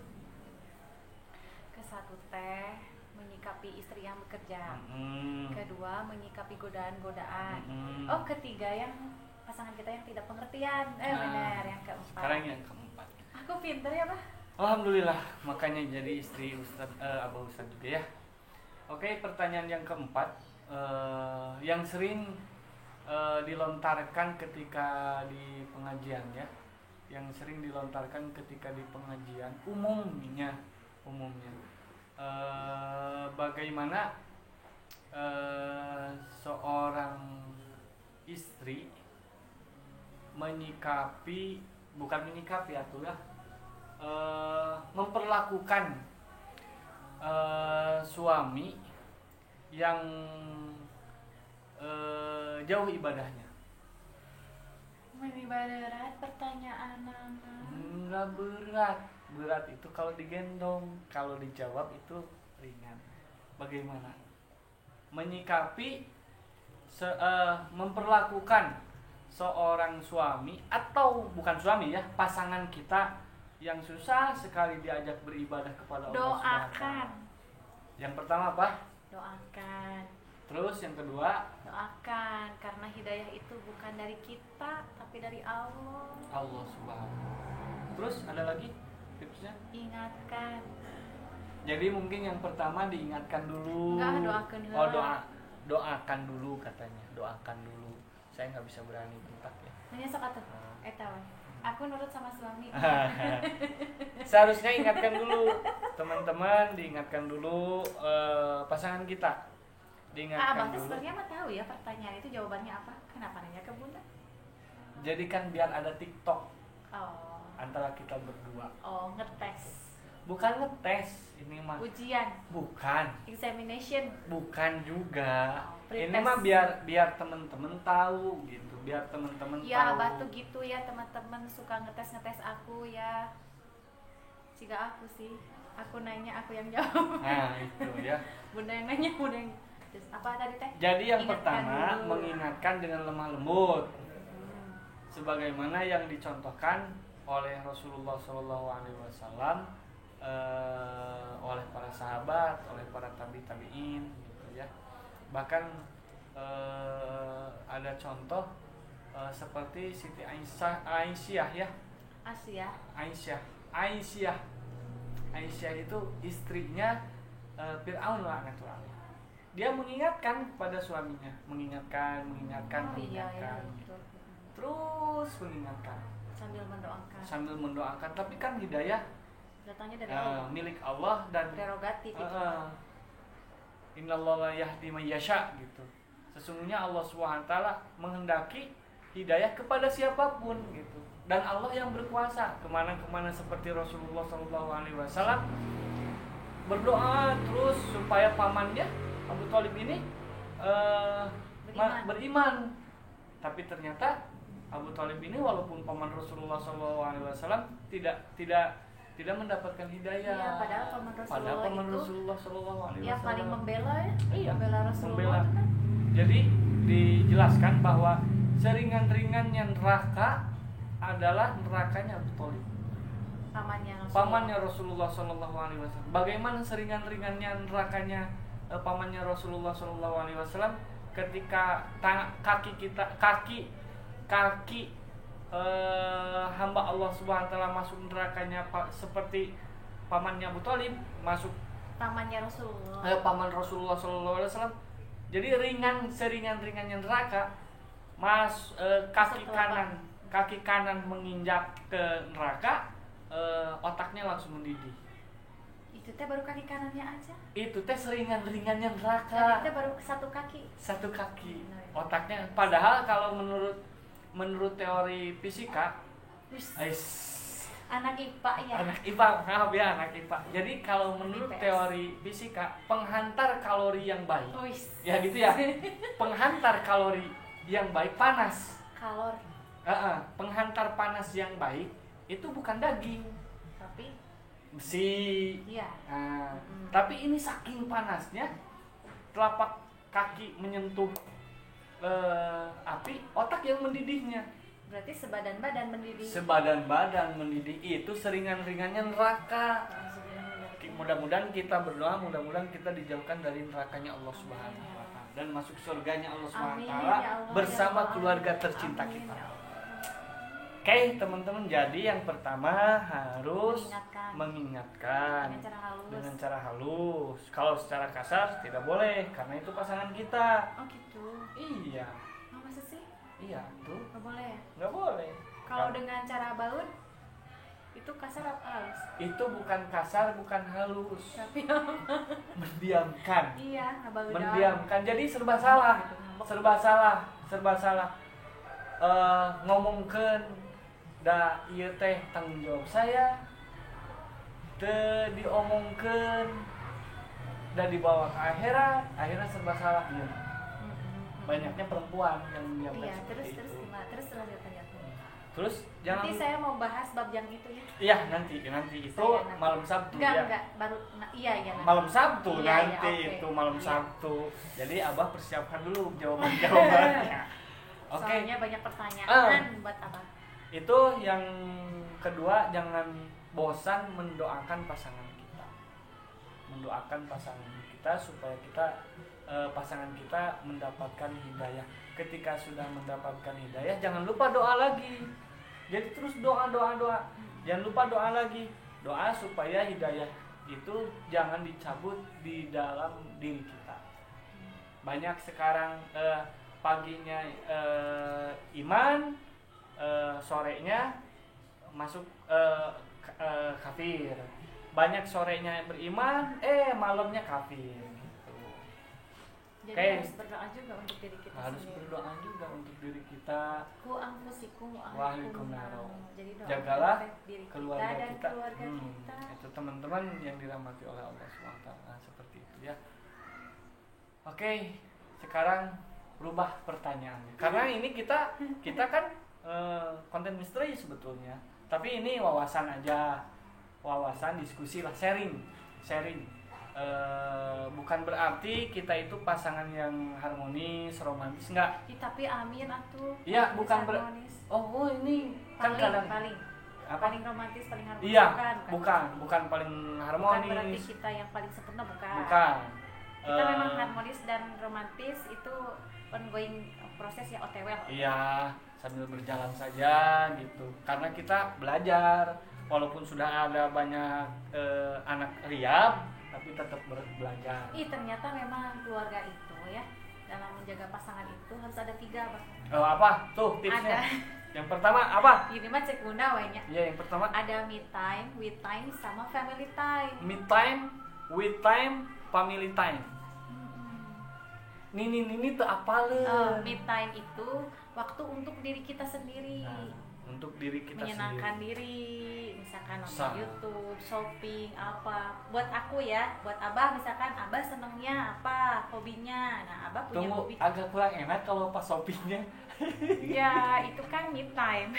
Kesatu teh menyikapi istri yang bekerja. Kedua menyikapi godaan-godaan. Oh, ketiga yang pasangan kita yang tidak pengertian. Benar, yang keempat.
Sekarang yang keempat.
Aku pinter ya, Pak.
Alhamdulillah, makanya jadi istri Abah Ustad juga ya. Oke, pertanyaan yang keempat, yang sering dilontarkan ketika di pengajian ya, yang sering dilontarkan ketika di pengajian umumnya, bagaimana seorang istri memperlakukan suami yang jauh ibadahnya.
Berat pertanyaan Nana.
Enggak berat itu kalau digendong, kalau dijawab itu ringan. Bagaimana menyikapi memperlakukan seorang suami atau bukan suami ya, pasangan kita yang susah sekali diajak beribadah kepada Allah Subhanahu wa taala. Yang pertama apa?
Doakan.
Terus yang kedua,
doakan, karena hidayah itu bukan dari kita tapi dari Allah.
Allah Subhanahu. Terus ada lagi tipsnya?
Ingatkan.
Jadi mungkin yang pertama diingatkan dulu.
Enggak, doakan dulu.
Oh, doakan dulu katanya. Doakan dulu. Saya nggak bisa berani bentak ya.
Nanya sok atuh. Eta we. Aku nurut sama suami.
Seharusnya ingatkan dulu teman-teman, diingatkan dulu pasangan kita. Diingatkan dulu.
Sebenarnya mah tahu ya pertanyaan itu jawabannya apa? Kenapa nanya ke Bunda?
Jadi kan biar ada TikTok antara kita berdua.
Oh, ngetes.
Bukan ngetes, ini mah
ujian.
Bukan.
Examination.
Bukan juga. Ini
Pretest.
mah biar teman-teman tahu gitu, biar teman-teman tahu.
Ya, batu gitu ya, teman-teman suka ngetes aku ya. Jika aku sih, aku nanya, aku yang jawab.
Nah, itu ya.
Bunda yang nanya, Bunda yang terus apa tadi teh?
Jadi yang
Ingatkan
pertama
dulu.
mengingatkan dengan lemah lembut. Sebagaimana yang dicontohkan oleh Rasulullah SAW, oleh para sahabat, oleh para tabi'in gitu ya. Bahkan ada contoh seperti Siti Aisyah ya. Aisyah itu istrinya Fir'aun laknatullah. Dia mengingatkan kepada suaminya, mengingatkan.
Iya,
Gitu. Terus mengingatkan sambil mendoakan, tapi kan hidayah
datangnya dari Allah.
milik Allah dan
Prerogatif itu.
Innallaha yahdi may yasha gitu. Sesungguhnya Allah SWT menghendaki hidayah kepada siapapun gitu. Dan Allah yang berkuasa kemana-kemana, seperti Rasulullah SAW berdoa terus supaya pamannya Abu Thalib ini beriman. Tapi ternyata Abu Thalib ini walaupun paman Rasulullah SAW tidak mendapatkan hidayah.
Iya, padahal paman
Rasulullah SAW
yang paling membela ya.
Iya,
membela Rasulullah itu kan.
Jadi dijelaskan bahwa seringan-ringannya neraka adalah nerakanya Abu Thalib, pamannya Rasulullah SAW. Bagaimana seringan-ringannya nerakanya pamannya Rasulullah SAW ketika kaki hamba Allah Subhanahu wa taala masuk nerakanya seperti pamannya Abu Thalib masuk
pamannya Rasulullah.
Paman Rasulullah SAW. Jadi seringan-ringannya neraka kaki kanan menginjak ke neraka, otaknya langsung mendidih.
Itu teh baru kaki kanannya aja.
Itu teh seringan-ringannya neraka.
Dan itu baru satu kaki.
Otaknya. Padahal kalau menurut teori fisika,
anak IPA ya.
Anak IPA. Jadi kalau menurut teori fisika, penghantar kalori yang baik, ya gitu ya. Penghantar kalori yang baik panas. Penghantar panas yang baik itu bukan daging,
tapi
besi.
Iya.
Tapi ini saking panasnya, telapak kaki menyentuh api, otak yang mendidihnya.
Berarti sebadan badan mendidih. Itu seringan-ringannya neraka.
Mudah-mudahan kita berdoa, mudah-mudahan kita dijauhkan dari nerakanya Allah Subhanahu wa taala dan masuk surganya Allah Subhanahu wa taala bersama keluarga tercinta kita. Oke, teman-teman, jadi yang pertama harus mengingatkan dengan cara halus. Kalau secara kasar tidak boleh karena itu pasangan kita.
Oh gitu.
Iya.
Oh, masa sih?
Iya, tuh.
Nggak boleh ya?
Nggak boleh.
Kalau dengan cara baut itu kasar apa halus?
Itu bukan kasar, bukan halus.
Tapi
mendiamkan.
Iya,
mendiamkan. Jadi serba salah. Ngomongkeun da ieu teh tanggung jawab saya. Teu diomongkeun dan dibawa ke akhirat, akhirnya serba salah. Banyaknya perempuan yang mendiamkan.
Iya, terus gimana? Terus lanjut.
Terus jangan.
Nanti saya mau bahas bab yang itu ya.
Iya, nanti itu malam Sabtu.
Enggak, baru iya.
Malam Sabtu
iya,
nanti
okay.
Itu malam Sabtu. Jadi Abah persiapkan dulu jawabannya. Oke.
Soalnya banyak pertanyaan buat Abah.
Itu yang kedua, jangan bosan mendoakan pasangan kita. Mendoakan pasangan kita supaya pasangan kita mendapatkan hidayah. Ketika sudah mendapatkan hidayah, jangan lupa doa lagi. Jadi terus doa. Jangan lupa doa lagi. Doa supaya hidayah itu jangan dicabut di dalam diri kita. Banyak sekarang paginya iman, sorenya masuk kafir. Banyak sorenya beriman, malamnya kafir.
Jadi harus berdoa juga untuk diri kita Ku anfusikum wa ahlikum naro. Jadi
jagalah
diri
keluarga
dan
kita.
keluarga kita.
Itu teman-teman yang dirahmati oleh Allah SWT. Seperti itu ya. Oke, sekarang rubah pertanyaannya. Karena ini kita kan konten misteri sebetulnya. Tapi ini wawasan aja. Wawasan, diskusi lah, sharing. Bukan berarti kita itu pasangan yang harmonis, romantis, enggak.
Tapi amin atuh.
Iya, bukan ini kan kadang
paling romantis, paling harmonis.
Iya, bukan paling harmonis.
Bukan berarti kita yang paling sempurna, bukan. Kita memang harmonis dan romantis itu ongoing proses ya, OTW.
Iya, sambil berjalan saja gitu. Karena kita belajar, walaupun sudah ada banyak anak riab, tapi tetap belajar.
Ternyata memang keluarga itu ya, dalam menjaga pasangan itu harus ada 3 Bang.
Apa tuh tipsnya?
Ada.
Yang pertama apa?
Ini mah cek guna wanya.
Iya, yang pertama
ada me time, with time, sama family time.
Me time, with time, family time. Nini tuh apaleun.
Me time itu waktu untuk diri kita sendiri.
Untuk diri kita
menyenangkan
sendiri.
diri, misalkan nonton YouTube, shopping, apa. Buat aku ya, buat Abah misalkan Abah senengnya apa, hobinya. Nah, Abah punya
Tunggu,
hobi.
agak kurang enak kalau pas shoppingnya.
Ya, itu kan me time.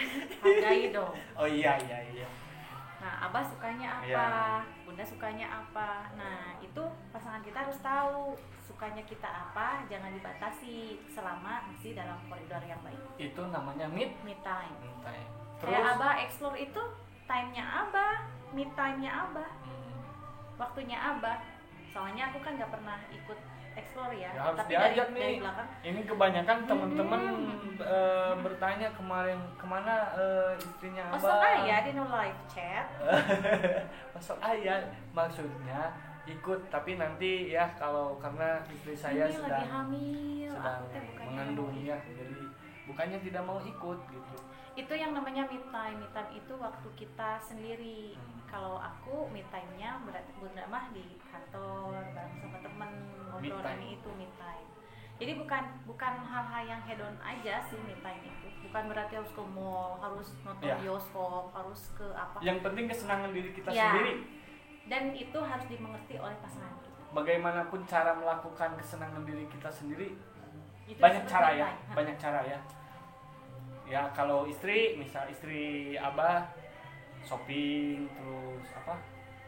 Hargai dong.
Oh iya.
Nah, Abah sukanya apa, Bunda sukanya apa. Nah, itu pasangan kita harus tahu sukanya kita apa, jangan dibatasi selama masih dalam koridor yang baik.
Itu namanya me
time.
Terus
Kayak Abah explore itu time-nya Abah, me time-nya Abah, waktunya Abah. Soalnya aku kan nggak pernah ikut explore ya,
harus
tapi
diajak
dari
nih.
belakang.
Ini kebanyakan teman-teman bertanya kemarin kemana istrinya Abah.
Masuk aja di no live chat.
Masuk aja, maksudnya ikut, tapi nanti ya kalau karena istri saya
Ini lagi hamil,
sedang
aku teh bukannya
mengandung
mau
ya, jadi bukannya tidak mau ikut gitu.
Itu yang namanya me time. Me time itu waktu kita sendiri. Kalau aku me time-nya berarti Bunda mah di kantor bareng sama temen ngobrol, ini itu me time. Jadi bukan hal-hal yang hedon aja sih me time itu. Bukan berarti harus ke mall, harus nonton bioskop, harus ke apa.
Yang penting kesenangan diri kita
ya,
sendiri.
Dan itu harus dimengerti oleh pasangan kita.
Bagaimanapun cara melakukan kesenangan diri kita sendiri,
Itu
banyak cara ya,
time.
banyak cara ya. Ya kalau istri, misal istri Abah shopping, terus apa?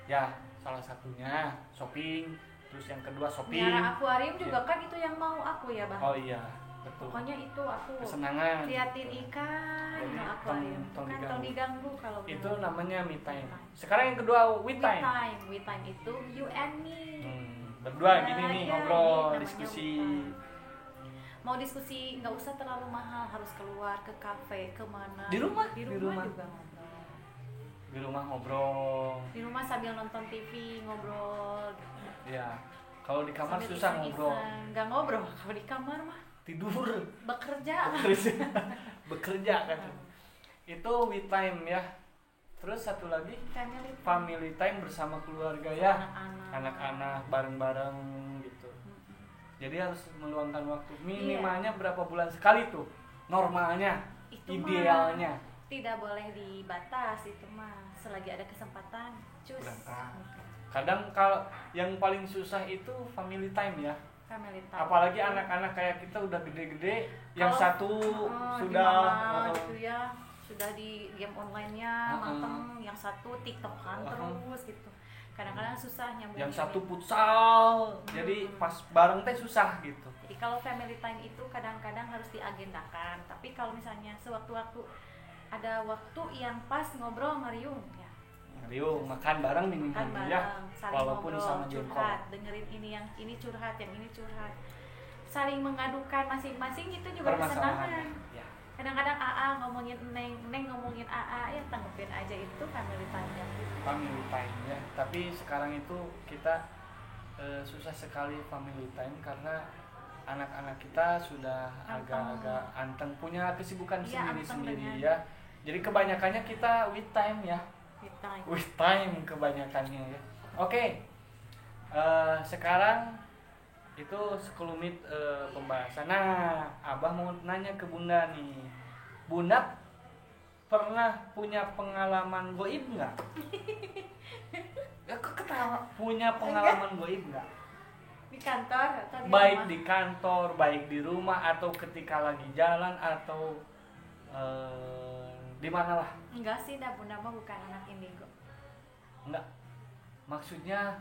Ya salah satunya shopping, terus yang kedua shopping.
Miara akuarium juga kan itu yang mau aku ya, Bang.
Oh iya, betul.
Pokoknya itu aku
kesenangan.
liatin ikan di akuarium. Kan diganggu kalau
itu namanya me time. Sekarang yang kedua we time.
We time itu you and me.
Berdua gini nih ngobrol, diskusi.
Mau diskusi nggak usah terlalu mahal, harus keluar ke kafe, kemana.
Di rumah
juga ngobrol.
Di rumah ngobrol.
Di rumah sambil nonton TV ngobrol.
Ya, kalau di kamar
sambil
susah ngobrol.
Nggak ngobrol, kalau di kamar mah
tidur.
Bekerja
kan. Itu we time ya. Terus satu lagi family time bersama keluarga ya. Anak-anak bareng-bareng gitu. Jadi harus meluangkan waktu. Minimalnya berapa bulan sekali tuh? Normalnya,
itu
idealnya.
Tidak boleh dibatas itu mah. Selagi ada kesempatan, cus.
Kadang kalau yang paling susah itu family time ya.
Family time.
Apalagi anak-anak kayak kita udah gede-gede, yang satu sudah
gitu ya, sudah di game online-nya mateng, yang satu TikTokan terus gitu. Kadang-kadang susah nyambung.
Yang satu futsal, jadi pas bareng teh susah gitu.
Jadi kalau family time itu kadang-kadang harus diagendakan. Tapi kalau misalnya sewaktu-waktu ada waktu yang pas ngobrol ngariung ya.
Ngariung, makan bareng minimal ya. Walaupun
ngobrol,
sama
curhat, dengerin ini yang ini curhat, yang ini curhat. Saling mengadukan masing-masing itu juga kesenangan.
Ya.
Kadang-kadang AA ngomongin Neng ngomongin AA, ya tanggepin aja itu family time-nya.
Family time ya. Tapi sekarang itu kita susah sekali family time karena anak-anak kita sudah agak-agak anteng, punya kesibukan sendiri-sendiri ya. Jadi kebanyakannya kita with time ya. With time kebanyakannya ya. Oke. Sekarang itu sekelumit pembahasan. Nah, Abah mau nanya ke Bunda nih. Bunda pernah punya pengalaman goib nggak? Aku ketawa. Punya pengalaman goib nggak?
Di kantor atau di
baik
rumah?
Di kantor, baik di rumah, atau ketika lagi jalan, atau di mana lah?
Enggak sih, dah Bunda mah bukan anak indigo.
Enggak. Maksudnya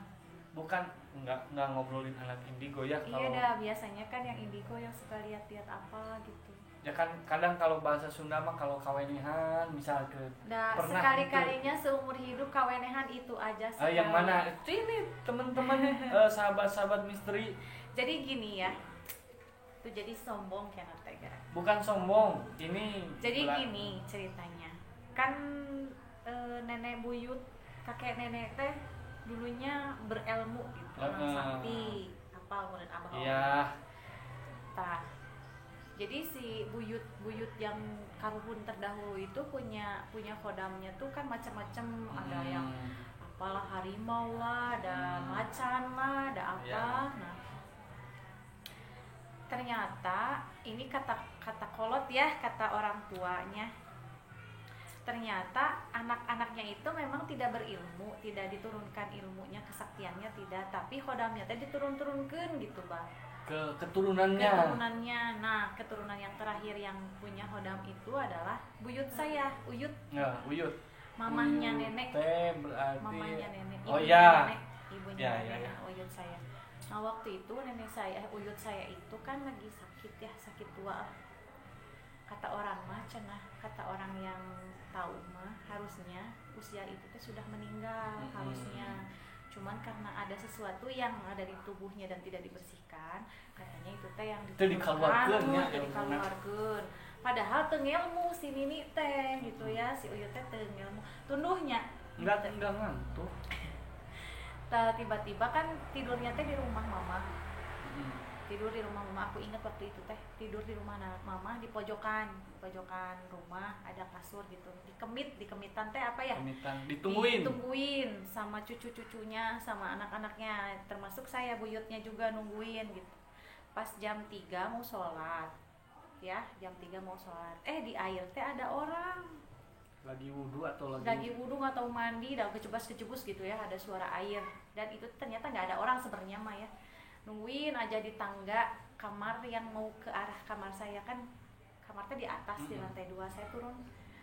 bukan enggak ngobrolin anak indigo ya.
Iya dah, biasanya kan yang indigo yang suka lihat-lihat apa gitu.
Ya kan kadang kalau bahasa Sunda mah kalau kawenehan misal ke pernah
sekali-kalinya seumur hidup kawenehan itu aja sih.
Yang mana? Ini teman-teman sahabat-sahabat misteri.
Jadi gini ya. Itu jadi sombong kan tega.
Bukan sombong, ini
jadi gini ceritanya. Kan nenek buyut, kakek nenek teh dulunya berilmu gitu, orang sakti, apa murid abah.
Iya.
Tah. Jadi si buyut yang karuhun terdahulu itu punya kodamnya tuh kan macam-macam, ada yang apalah harimau lah, ada macan lah, ada apa. Nah, ternyata ini kata kata kolot ya, kata orang tuanya. Ternyata anak-anaknya itu memang tidak berilmu, tidak diturunkan ilmunya, kesaktiannya tidak, tapi khodamnya teh diturun-turunkan gitu bang.
Keturunannya.
Nah, keturunan yang terakhir yang punya khodam itu adalah buyut saya, Uyut.
Ya, Uyut.
Mamahnya
Uyut
nenek.
teh berarti.
Mamahnya nenek.
Oh
Ibunya
iya.
nenek, ibunya nenek, Uyut saya. Nah waktu itu nenek saya, Uyut saya itu kan lagi sakit ya, sakit tua. Kata orang mah cenah, kata orang yang tahu mah harusnya usia itu teh sudah meninggal harusnya. Cuman karena ada sesuatu yang ada di tubuhnya dan tidak dibersihkan, katanya itu teh yang
dikeluarkan ya,
dikeluarkan. Padahal teu ngelmu si Nini teh gitu ya, si Uyut teh teu ngelmu. Tunduhnya
enggak ngantuk.
Tiba-tiba kan tidurnya teh di rumah mama. Tidur di rumah mama, aku ingat waktu itu teh tidur di rumah mama di pojokan rumah, ada kasur gitu, dikemitan teh apa ya, ditungguin sama cucu-cucunya sama anak-anaknya, termasuk saya buyutnya juga nungguin gitu. Pas jam 3 mau sholat ya, jam 3 mau sholat, di air teh ada orang
lagi wudhu atau
mandi, dan kecebus gitu ya, ada suara air, dan itu ternyata nggak ada orang sebenarnya mah ya. Nungguin aja di tangga kamar yang mau ke arah kamar saya, kan kamarnya di atas di lantai 2, saya turun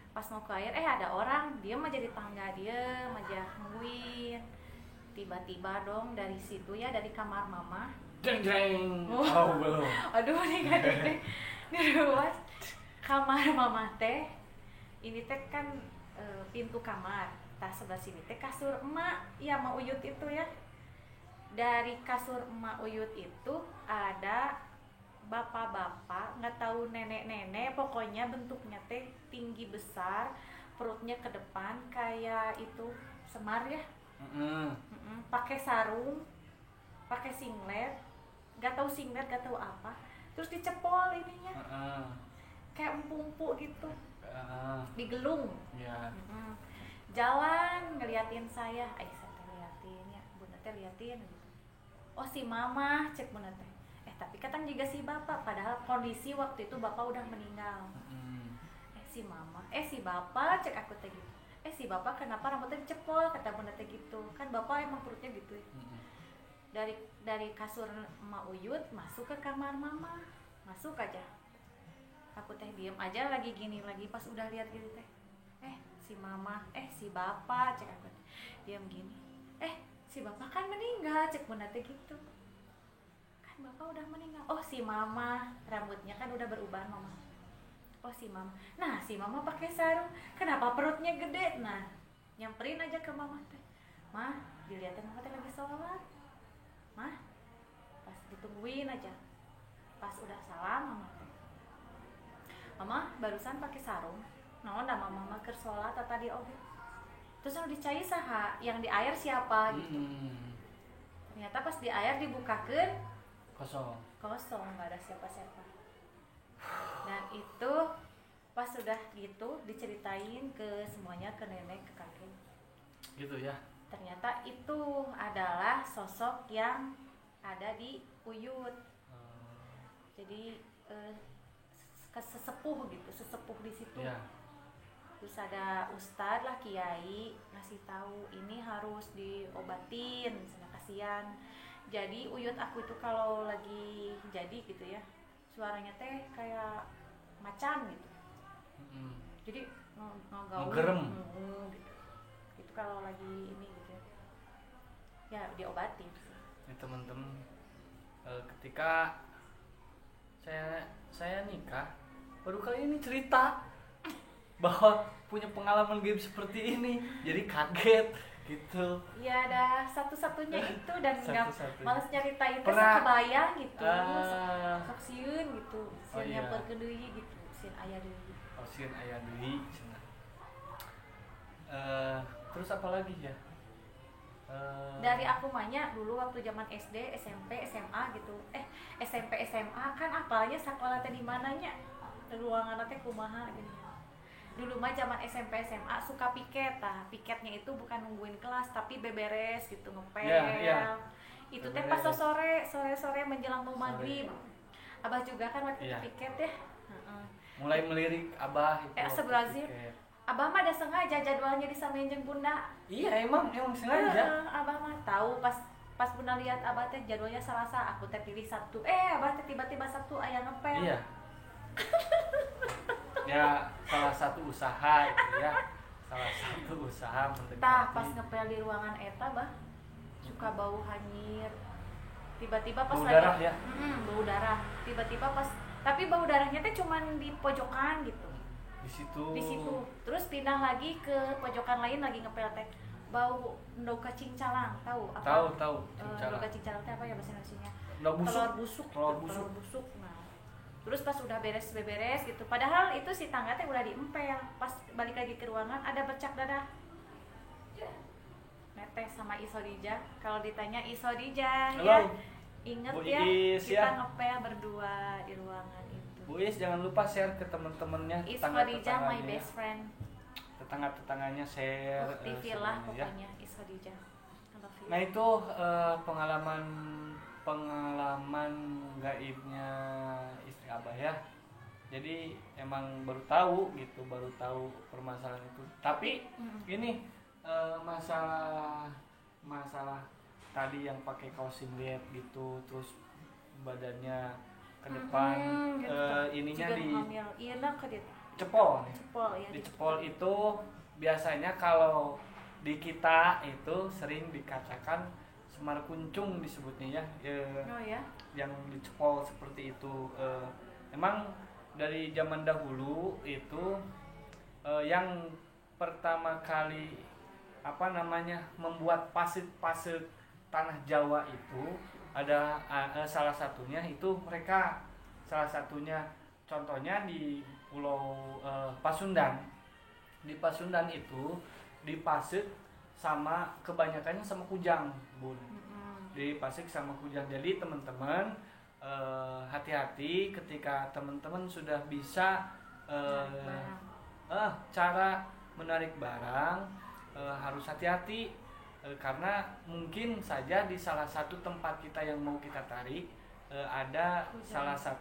pas mau ke air, ada orang diem aja di tangga, diem aja nungguin. Tiba-tiba dong dari situ ya, dari kamar mama,
jeng belum.
Aduh nih kan di luar kamar mama teh, ini teh kan pintu kamar, tas sebelah sini teh kasur emak ya, emak Uyut itu ya. Dari kasur emak Uyut itu ada bapak-bapak, nggak tahu nenek-nenek, pokoknya bentuknya teh tinggi besar, perutnya ke depan kayak itu Semar ya. Pakai sarung, pakai singlet, nggak tahu singlet, nggak tahu apa, terus dicepol ininya, kayak empuk-empuk gitu, digelung. Jalan ngeliatin saya, saya liatin ya, bunda teh liatin gitu. Oh si mama, cek bunda teh. Tapi katanya juga si bapak, padahal kondisi waktu itu bapak udah meninggal. Si mama, si bapak, cek aku teh gitu. Si bapak kenapa rambutnya dicepol, kata bunda teh gitu. Kan bapak emang perutnya gitu ya. Dari kasur emak Uyut masuk ke kamar mama, masuk aja. Aku teh diem aja lagi gini lagi, pas udah lihat gitu teh. Si mama, si bapak, cek aku teh. Diam gini. Si bapak kan meninggal, cek bunda teh gitu. Kan bapak udah meninggal. Oh si mama, rambutnya kan udah berubah mama. Oh si mama. Nah si mama pakai sarung, kenapa perutnya gede? Nah nyamperin aja ke mama teh. Mah, dilihatin mama teh lagi sholat. Mah, pas ditungguin aja. Pas udah salam mama teh. Mama barusan pakai sarung. Nah, mama ke sholat tadi oke. Terus yang dicai saha, yang di air siapa gitu. Ternyata pas di air dibukakan kosong, nggak ada siapa-siapa. Dan itu pas sudah gitu diceritain ke semuanya, ke nenek, ke kakek
gitu ya.
Ternyata itu adalah sosok yang ada di Uyut. Jadi sesepuh gitu, sesepuh di situ. Terus ada ustadz lah, kiai ngasih tahu ini harus diobatin, misalnya kasihan. Jadi Uyut aku itu kalau lagi jadi gitu ya, suaranya teh kayak macan gitu. Jadi
ngegerem
gitu. Itu kalau lagi ini gitu ya diobatin.
Ini teman-teman, ketika saya nikah baru kali ini cerita bahwa punya pengalaman game seperti ini, jadi kaget gitu.
Ya ada satu-satunya itu, dan nggak males nyeritain itu kebayang gitu, sok sieun gitu, sieun yang berkedeui gitu, sieun aya deui.
Sieun aya deui cenah. Terus apa lagi ya?
Dari aku mahnya dulu waktu zaman SD, SMP, SMA gitu. SMP, SMA kan apalnya sekolah teh di mananya? Ruangan teh kumaha gitu. Dulu mah zaman SMP SMA suka piket, piketnya itu bukan nungguin kelas tapi beberes gitu, ngepel. Itu teh pas sore menjelang mau maghrib. Abah juga kan waktu piket ya.
mulai melirik abah itu waktu
Astagfirullahaladzim.
tiket.
Abah mah ada sengaja jadwalnya disamain jeung bunda.
Iya emang sengaja.
Abah mah tahu pas bunda lihat abah teh jadwalnya Selasa, aku teh pilih Sabtu. Abah teh tiba-tiba Sabtu aya ngepel.
Iya. Ya salah satu usaha itu ya. Salah satu usaha mendekati.
Tah pas ngepel di ruangan eta bah suka bau hanyir. Tiba-tiba pas
Bau
lagi
darah ya?
Bau darah. Tiba-tiba pas tapi bau darahnya teh cuman di pojokan gitu. Di situ. Terus pindah lagi ke pojokan lain lagi ngepel teh. Bau endog cacing calang, tahu apa?
Tahu.
Endog cacing calang teh apa ya bahasa Indonesianya?
Telur busuk.
Telur busuk. Nah. Terus pas udah beres gitu. Padahal itu si tangga teh udah diempel. Pas balik lagi ke ruangan ada bercak darah. Neteh sama Isodija. Kalau ditanya Isodija ya, inget
Bu
ya
Iis,
kita
ya.
ngepel berdua di ruangan itu.
Bu Is jangan lupa share ke teman-temannya,
Isodija my best friend.
tetangga-tetangganya share.
Bukti lah
semuanya, ya.
pokoknya Isodija.
Nah itu pengalaman gaibnya istri abah ya. Jadi emang baru tahu permasalahan itu. Tapi ini masalah tadi yang pakai kaos singlet gitu, terus badannya ke depan,
gitu.
ininya
Juga
di
hamil. Iya nah ke
cepol.
ya.
Di cepol itu biasanya kalau di kita itu sering dikatakan semar kuncung disebutnya ya.
Oh ya.
Yang dicepol seperti itu. Emang dari zaman dahulu itu yang pertama kali membuat pasir tanah Jawa itu ada salah satunya contohnya di Pulau Pasundan. Di Pasundan itu dipasir sama kebanyakannya sama kujang, Bun. Dipasir sama kujang. Jadi teman-teman hati-hati ketika teman-teman sudah bisa cara menarik barang, harus hati-hati karena mungkin saja di salah satu tempat kita yang mau kita tarik ada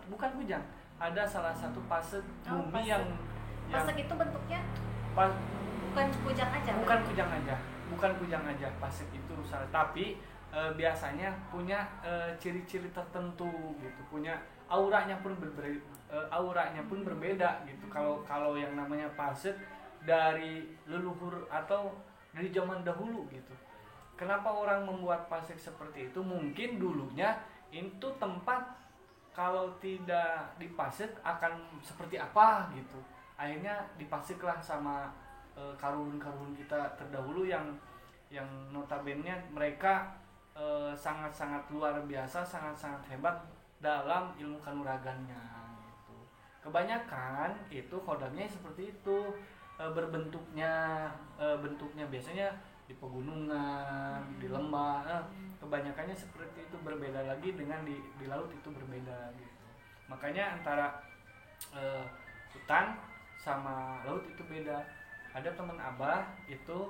bukan kujang, ada salah satu pasir bumi yang
pasir itu bentuknya bukan
kujang aja pasir itu salah, tapi biasanya punya ciri-ciri tertentu gitu, punya auranya pun berbeda gitu. Kalau yang namanya pasir dari leluhur atau dari zaman dahulu gitu. Kenapa orang membuat pasir seperti itu? Mungkin dulunya itu tempat kalau tidak dipasir akan seperti apa gitu. Akhirnya dipasirlah sama karun-karun kita terdahulu yang notabene mereka sangat-sangat luar biasa, sangat-sangat hebat dalam ilmu kanuragannya gitu. Kebanyakan itu kodamnya seperti itu, bentuknya biasanya di pegunungan, di lembah, kebanyakannya seperti itu. Berbeda lagi dengan di laut itu berbeda gitu. Makanya antara hutan sama laut itu beda. Ada teman abah itu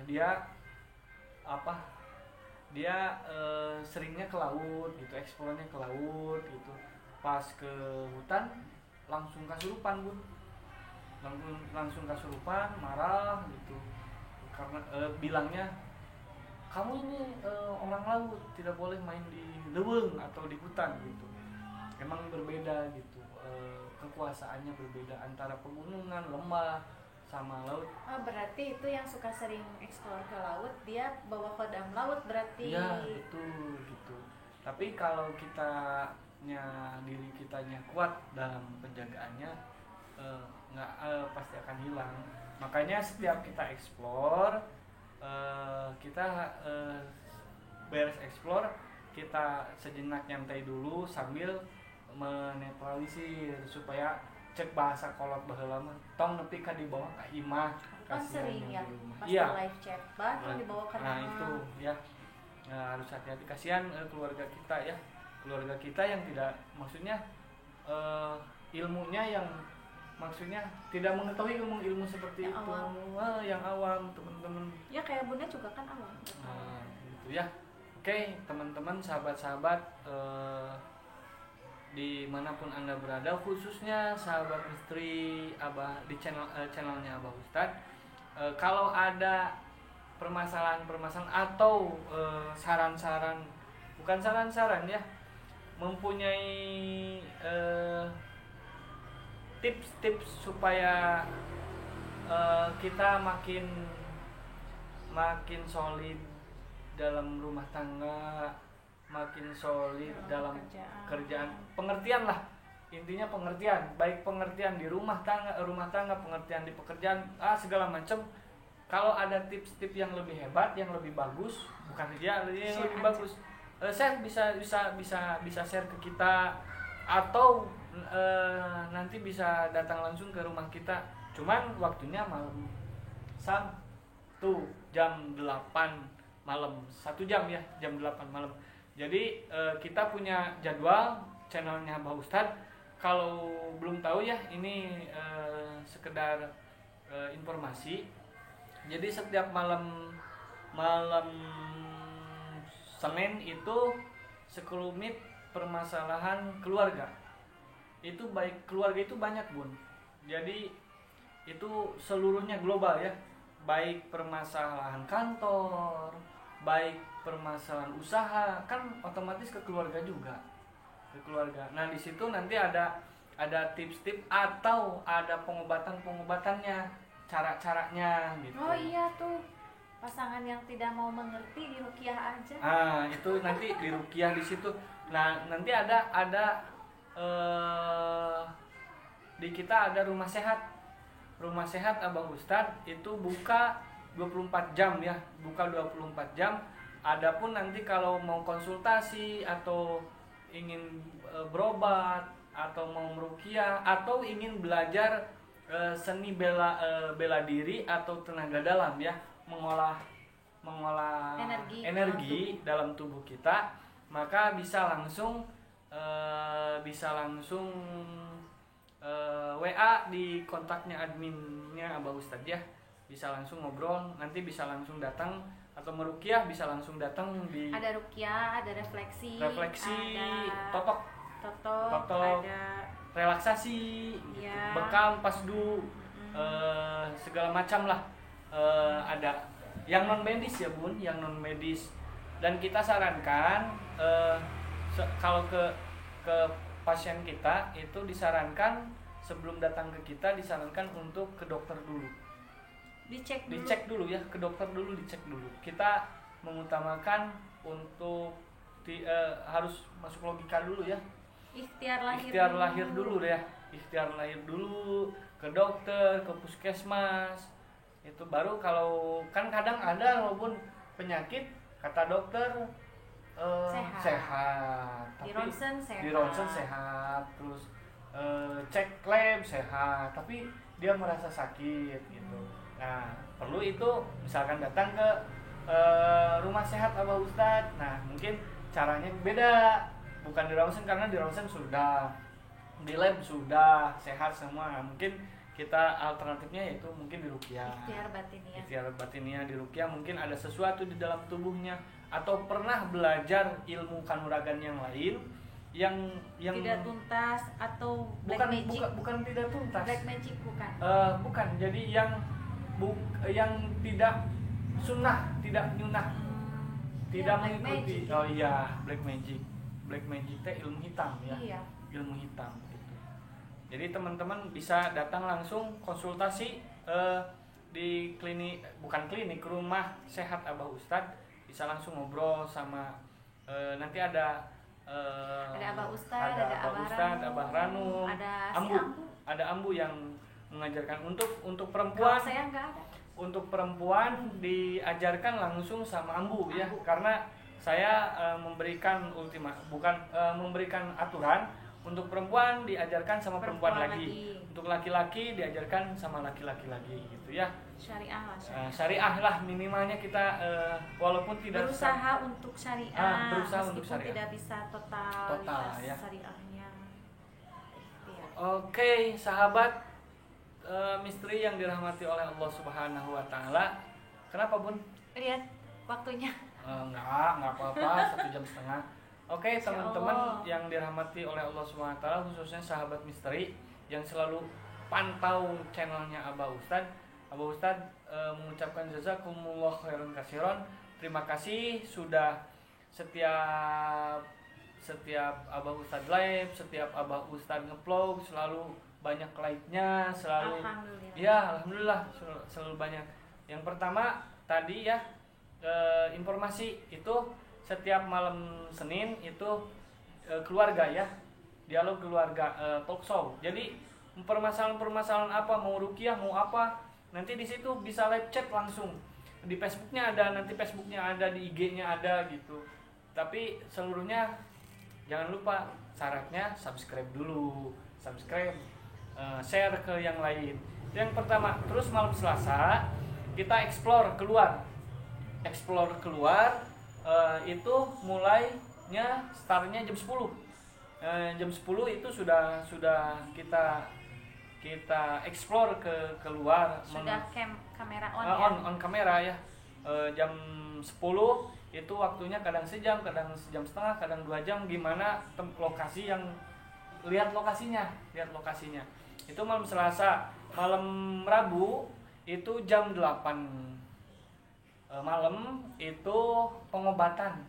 dia seringnya ke laut gitu, eksplornya ke laut gitu. Pas ke hutan langsung kasurupan, Bun. Langsung kasurupan, marah gitu. Karena bilangnya kamu ini orang laut, tidak boleh main di leuweung atau di hutan gitu. Emang berbeda gitu. Kekuasaannya berbeda antara pegunungan, lembah sama laut.
Berarti itu yang suka sering eksplor ke laut dia bawa kodam laut berarti.
Ya betul gitu. Tapi kalau diri kitanya kuat dalam penjagaannya, pasti akan hilang. Makanya setiap kita eksplor, kita beres eksplor, kita sejenak nyantai dulu sambil menetralisir supaya cek bahasa kolot baheula mah tong nepi ka di bawah ka imah.
Kan sering ya pas
iya.
live chat tong dibawa ke
nah itu ya, harus hati-hati, kasihan keluarga kita ya, keluarga kita yang tidak, maksudnya ilmunya yang maksudnya tidak mengetahui ilmu seperti
yang
itu
awam.
Yang awam teman-teman
ya kayak bunda juga kan awam.
gitu ya. Oke teman-teman, sahabat-sahabat, dimanapun Anda berada, khususnya sahabat misteri Abah di channelnya Abah Ustadz. Kalau ada permasalahan-permasalahan atau saran-saran, bukan saran-saran ya, mempunyai tips-tips supaya kita makin solid dalam rumah tangga, makin solid dalam kerjaan, pengertian lah, intinya pengertian, baik pengertian di rumah tangga, pengertian di pekerjaan, segala macam. Kalau ada tips-tips yang lebih hebat, yang lebih bagus, bukan yang lebih bagus, share, bisa share ke kita, atau nanti bisa datang langsung ke rumah kita. Cuman waktunya malam Sabtu jam 8 malam, 1 jam ya, jam 8 malam. Jadi kita punya jadwal channelnya Abah Ustadz. Kalau belum tahu ya, ini sekedar informasi. Jadi setiap malam Senin itu sekelumit permasalahan keluarga. Itu baik keluarga itu banyak, Bun. Jadi itu seluruhnya global ya. Baik permasalahan kantor, baik permasalahan usaha, kan otomatis ke keluarga juga. Ke keluarga. Nah, di situ nanti ada tips-tips atau ada pengobatan-pengobatannya, cara-caranya gitu.
Oh iya tuh, pasangan yang tidak mau mengerti di ruqyah aja.
Itu nanti di ruqyah di situ. Nah, nanti ada di kita ada rumah sehat. Rumah sehat Abah Ustadz itu buka 24 jam ya, buka 24 jam. Adapun nanti kalau mau konsultasi atau ingin berobat atau mau meruqyah atau ingin belajar seni bela diri atau tenaga dalam ya, mengolah energi dalam tubuh kita, maka bisa langsung WA di kontaknya adminnya Abah Ustadz ya, bisa langsung ngobrol, nanti bisa langsung datang, atau meruqyah bisa langsung datang di.
Ada ruqyah, ada refleksi, ada
totok,
ada
relaksasi, gitu.
Ya.
Bekam, pasdu, segala macam lah. Ada yang non medis ya Bun, yang non medis. Dan kita sarankan kalau ke pasien kita itu disarankan sebelum datang ke kita disarankan untuk ke dokter dulu. Dicek dulu ya, ke dokter dulu, dicek dulu. Kita mengutamakan untuk harus masuk logika dulu ya.
Ikhtiar
lahir dulu ya. Ikhtiar lahir dulu ke dokter, ke puskesmas. Itu baru kalau kan kadang ada walaupun penyakit kata dokter sehat. Tapi di ronsen sehat, terus cek lab sehat, tapi dia merasa sakit gitu. Nah, perlu itu misalkan datang ke rumah sehat Abah Ustadz. Nah, mungkin caranya beda, bukan di ronsen karena di ronsen sudah, di lab sudah sehat semua. Nah, mungkin kita alternatifnya yaitu mungkin di ruqyah. Ikhtiar batiniah di ruqyah, mungkin ada sesuatu di dalam tubuhnya atau pernah belajar ilmu kanuragan yang lain yang
tidak tuntas atau black magic.
Bukan tidak tuntas.
Black magic bukan.
Bukan. Jadi yang tidak sunnah, tidak nyunah. Tidak mengikuti. Oh iya, black magic. Black magic teh ilmu hitam ya.
Iya.
Ilmu hitam gitu. Jadi teman-teman bisa datang langsung konsultasi di rumah sehat Abah Ustadz, bisa langsung ngobrol sama nanti ada
Abah Ustadz,
Abah Ranum,
ada
ada Ambu yang mengajarkan untuk perempuan.
Kalau saya nggak ada.
Untuk perempuan diajarkan langsung sama Ambu ya, karena saya memberikan memberikan aturan. Untuk perempuan diajarkan sama perempuan lagi. Untuk laki-laki diajarkan sama laki-laki lagi gitu ya. Syariah lah minimalnya kita walaupun tidak
berusaha untuk syariah.
Tidak
bisa total ya syariahnya. Ya.
Oke, sahabat misteri yang dirahmati oleh Allah Subhanahu wa taala. Kenapa, Bun?
Lihat waktunya.
Enggak apa-apa, 1,5 jam. Oke,
Masya
teman-teman
Allah.
yang dirahmati oleh Allah SWT, khususnya sahabat misteri yang selalu pantau channelnya Abah Ustad. Abah Ustad mengucapkan jazakumullah khairan katsiran. Terima kasih sudah setiap Abah Ustad live, setiap Abah Ustad ngevlog selalu banyak like-nya, selalu
Alhamdulillah.
ya alhamdulillah selalu banyak. Yang pertama tadi ya, informasi itu setiap malam Senin itu keluarga ya, dialog keluarga, talk show. Jadi permasalahan apa, mau ruqyah mau apa, nanti di situ bisa live chat langsung. Di Facebooknya ada, nanti Facebooknya ada, di IG-nya ada gitu. Tapi seluruhnya jangan lupa syaratnya subscribe dulu, share ke yang lain. Yang pertama, terus malam Selasa kita explore keluar, itu mulainya startnya jam 10. Jam 10 itu sudah kita explore keluar.
Sudah kamera on ya.
On kamera ya. Jam 10 itu waktunya kadang sejam, kadang sejam setengah, kadang 2 jam, gimana lokasi yang lihat lokasinya. Itu malam Selasa. Malam Rabu itu jam 8 malam itu pengobatan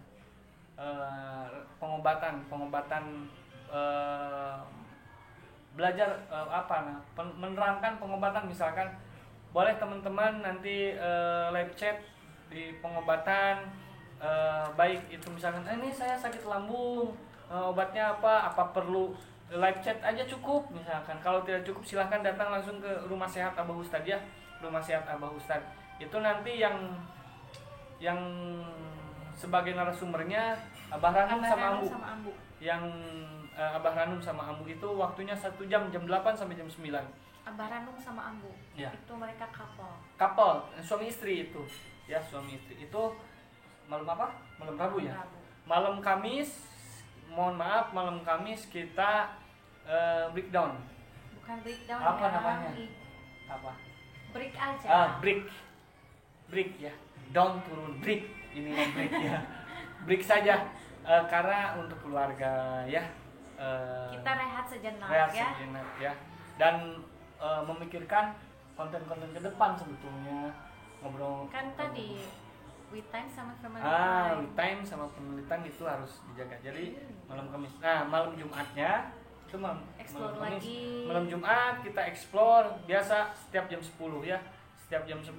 belajar menerangkan pengobatan. Misalkan boleh teman-teman nanti live chat di pengobatan, baik itu misalkan ini saya sakit lambung, obatnya apa perlu live chat aja cukup. Misalkan kalau tidak cukup silahkan datang langsung ke Rumah Sehat Abah Ustad ya. Rumah Sehat Abah Ustad itu nanti yang sebagai narasumbernya Abah Ranum sama Ambu. Yang Abah Ranum sama Ambu itu waktunya 1 jam, jam 8 sampai jam 9.
Abah Ranum sama Ambu
Ya.
itu mereka
Couple, suami istri itu. Ya, suami istri. Itu malam apa? Malam Rabu ya. Malam Kamis, mohon maaf, malam Kamis kita breakdown.
Bukan breakdown.
Apa namanya? Apa?
Break aja.
Break ya. Down turun, break. Ini mau break ya. Break saja, karena untuk keluarga ya.
Kita rehat sejenak
ya. Dan memikirkan konten-konten ke depan sebetulnya, ngobrol.
Kan tadi with time sama family
with time sama family time itu harus dijaga. Jadi malam Kamis. Nah, malam Jumatnya itu malam Kamis.
Lagi.
Malam Jumat kita explore biasa setiap jam 10 ya. Setiap jam 10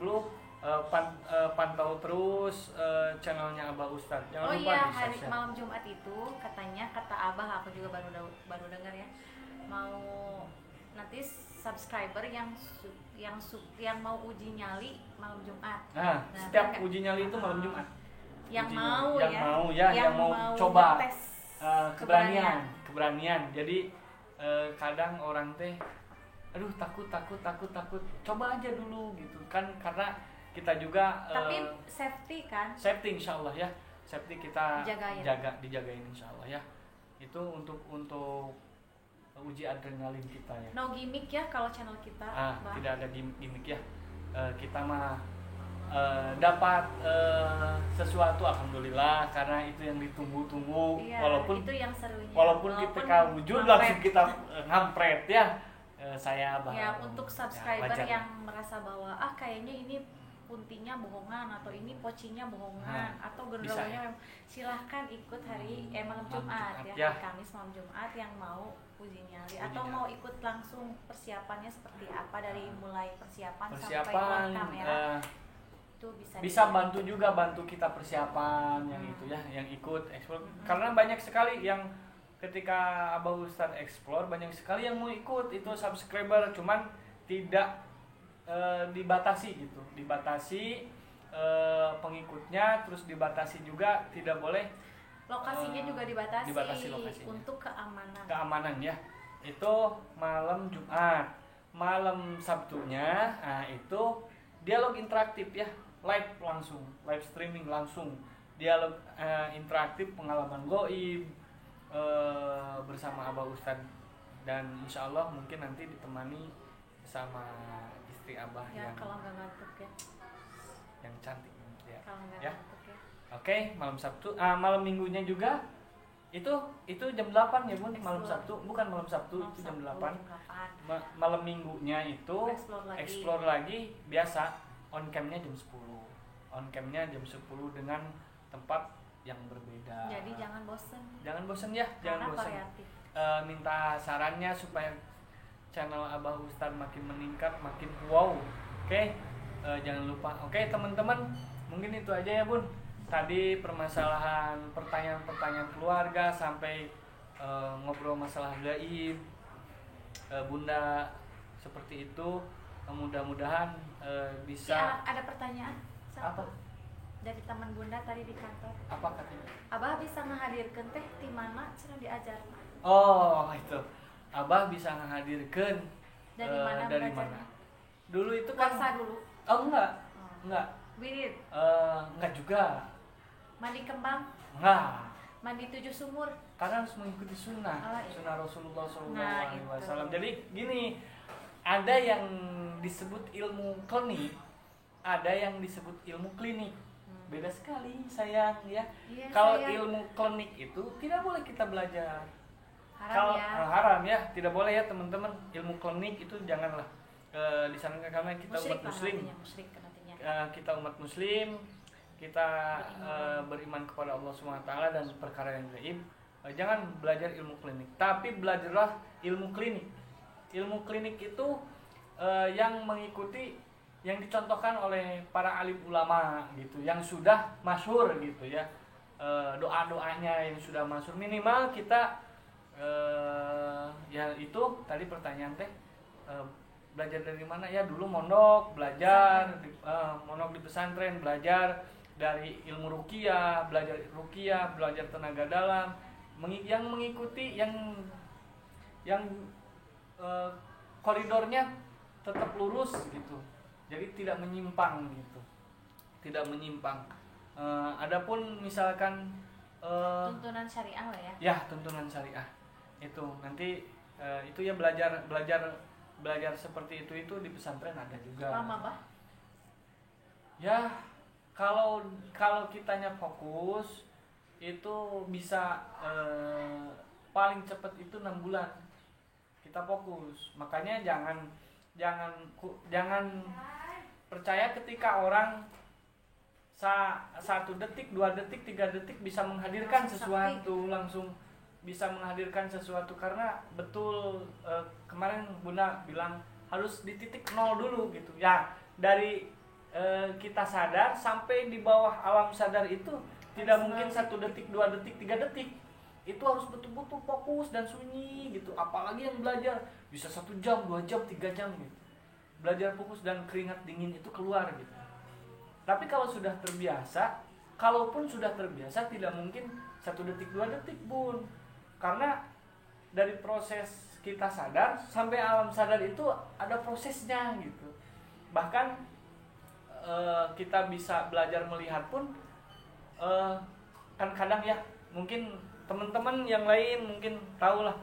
pantau terus channelnya Abah Ustad. Jangan lupa
iya,
di share.
malam Jumat itu katanya, kata Abah, aku juga baru dengar ya, mau nanti subscriber yang mau uji nyali malam Jumat.
Nah, setiap uji nyali itu malam Jumat.
Yang mau
coba
tes
keberanian. Jadi kadang orang teh aduh takut, coba aja dulu gitu kan, karena kita juga
tapi safety kan,
insyaallah ya, safety kita dijagain insyaallah ya. Itu untuk uji adrenalin kita ya.
No gimmick ya kalau channel kita.
Tidak ada gimmick ya. Kita mah dapat sesuatu alhamdulillah, karena itu yang ditunggu-tunggu.
Iya,
walaupun
itu yang serunya.
Walaupun kita wujud langsung kita ngampret ya. Saya
ya, untuk subscriber
ya,
yang merasa bahwa kayaknya ini puntinya bohongan atau ini pocinya bohongan atau gendarunya, silahkan ikut hari malam Jumat ya. Kamis malam Jumat yang mau uji nyali atau mau ikut langsung persiapannya seperti apa, dari mulai persiapan sampai buat kamera itu bisa
bantu kita persiapan yang itu ya, yang ikut explore. Karena banyak sekali yang ketika Abah Ustad explore banyak sekali yang mau ikut itu subscriber, cuman tidak dibatasi pengikutnya, terus dibatasi juga tidak boleh
lokasinya juga dibatasi
lokasinya.
Untuk keamanan
ya. Itu malam Jumat. Malam Sabtunya itu dialog interaktif ya, live streaming langsung, dialog interaktif, pengalaman goib bersama Abah Ustad, dan insya Allah mungkin nanti ditemani sama istri Abah
ya,
yang
kalau nggak ngantuk ya,
yang cantik ya.
Kalau nggak
Ya.
ngantuk ya.
Oke, malam Sabtu, malam Minggunya juga Itu jam 8 ya Bun, malam
Explore.
Sabtu, bukan malam Sabtu,
Malam
itu jam
Sabtu,
8.
jam 8.
Malam minggunya itu explore lagi biasa, on campnya jam 10. On campnya jam 10 dengan tempat yang berbeda.
Jadi jangan bosen.
Jangan bosen ya,
Karena
jangan bosen.
variatif.
Minta sarannya supaya channel Abah Ustad makin meningkat, makin wow. Oke, jangan lupa. Oke teman-teman, mungkin itu aja ya Bun. Tadi permasalahan pertanyaan-pertanyaan keluarga sampai ngobrol masalah gaib, Bunda seperti itu. Mudah-mudahan bisa.
Ya, ada pertanyaan.
Apa?
Dari teman Bunda tadi di kantor.
Apa katanya?
Abah bisa menghadirkan teh di mana cenah diajar.
Oh itu, Abah bisa menghadirkan
Dari mana
dari
belajarnya?
mana? Dulu itu kan.
Puasa dulu.
Oh enggak.
Wirid.
Enggak juga.
Mandi kembang.
Enggak.
Mandi 7 sumur.
Karena harus mengikuti sunnah,
Oh, iya.
sunnah Rasulullah SAW.
Nah, itu.
Jadi gini, ada yang disebut ilmu klinik, ada yang disebut ilmu klinik. Beda sekali sayang ya.
Iya,
Kalau
sayang.
ilmu klinik itu tidak boleh kita belajar.
Haram
Kalau
ya.
haram ya, tidak boleh ya teman-teman. Ilmu klinik itu janganlah disarankan karena kita
Musyrik
umat
lah
muslim.
nantinya, musyrik nantinya.
Kita umat muslim, kita beriman kepada Allah SWT dan perkara yang gaib. Jangan belajar ilmu klinik, tapi belajarlah ilmu klinik. Ilmu klinik itu yang mengikuti yang dicontohkan oleh para alim ulama gitu, yang sudah masyhur gitu ya. Doa-doanya yang sudah masyhur, minimal kita ya itu tadi pertanyaan teh, belajar dari mana ya? Dulu mondok belajar mondok di pesantren, belajar dari ilmu ruqyah, belajar tenaga dalam, yang mengikuti yang koridornya tetap lurus gitu, jadi tidak menyimpang gitu, tidak menyimpang. Adapun misalkan
Tuntunan syariah lah ya.
ya tuntunan syariah itu nanti itu ya belajar seperti itu di pesantren ada juga.
Lama bah?
Ya kalau kitanya fokus itu bisa paling cepat itu 6 bulan kita fokus. Makanya jangan percaya ketika orang 1 detik, 2 detik, 3 detik bisa menghadirkan sesuatu, langsung bisa menghadirkan sesuatu, karena betul kemarin Bunda bilang harus di titik 0 dulu gitu ya. Dari kita sadar sampai di bawah alam sadar itu tidak mungkin 1 detik, 2 detik, 3 detik. Itu harus betul-betul fokus dan sunyi gitu. Apalagi yang belajar bisa 1 jam, 2 jam, 3 jam gitu. Belajar fokus dan keringat dingin itu keluar gitu. Tapi kalau sudah terbiasa, kalaupun sudah terbiasa tidak mungkin 1 detik, 2 detik Bun. Karena dari proses kita sadar sampai alam sadar itu ada prosesnya gitu. Bahkan kita bisa belajar melihat pun kan kadang ya, mungkin teman-teman yang lain mungkin tahu lah,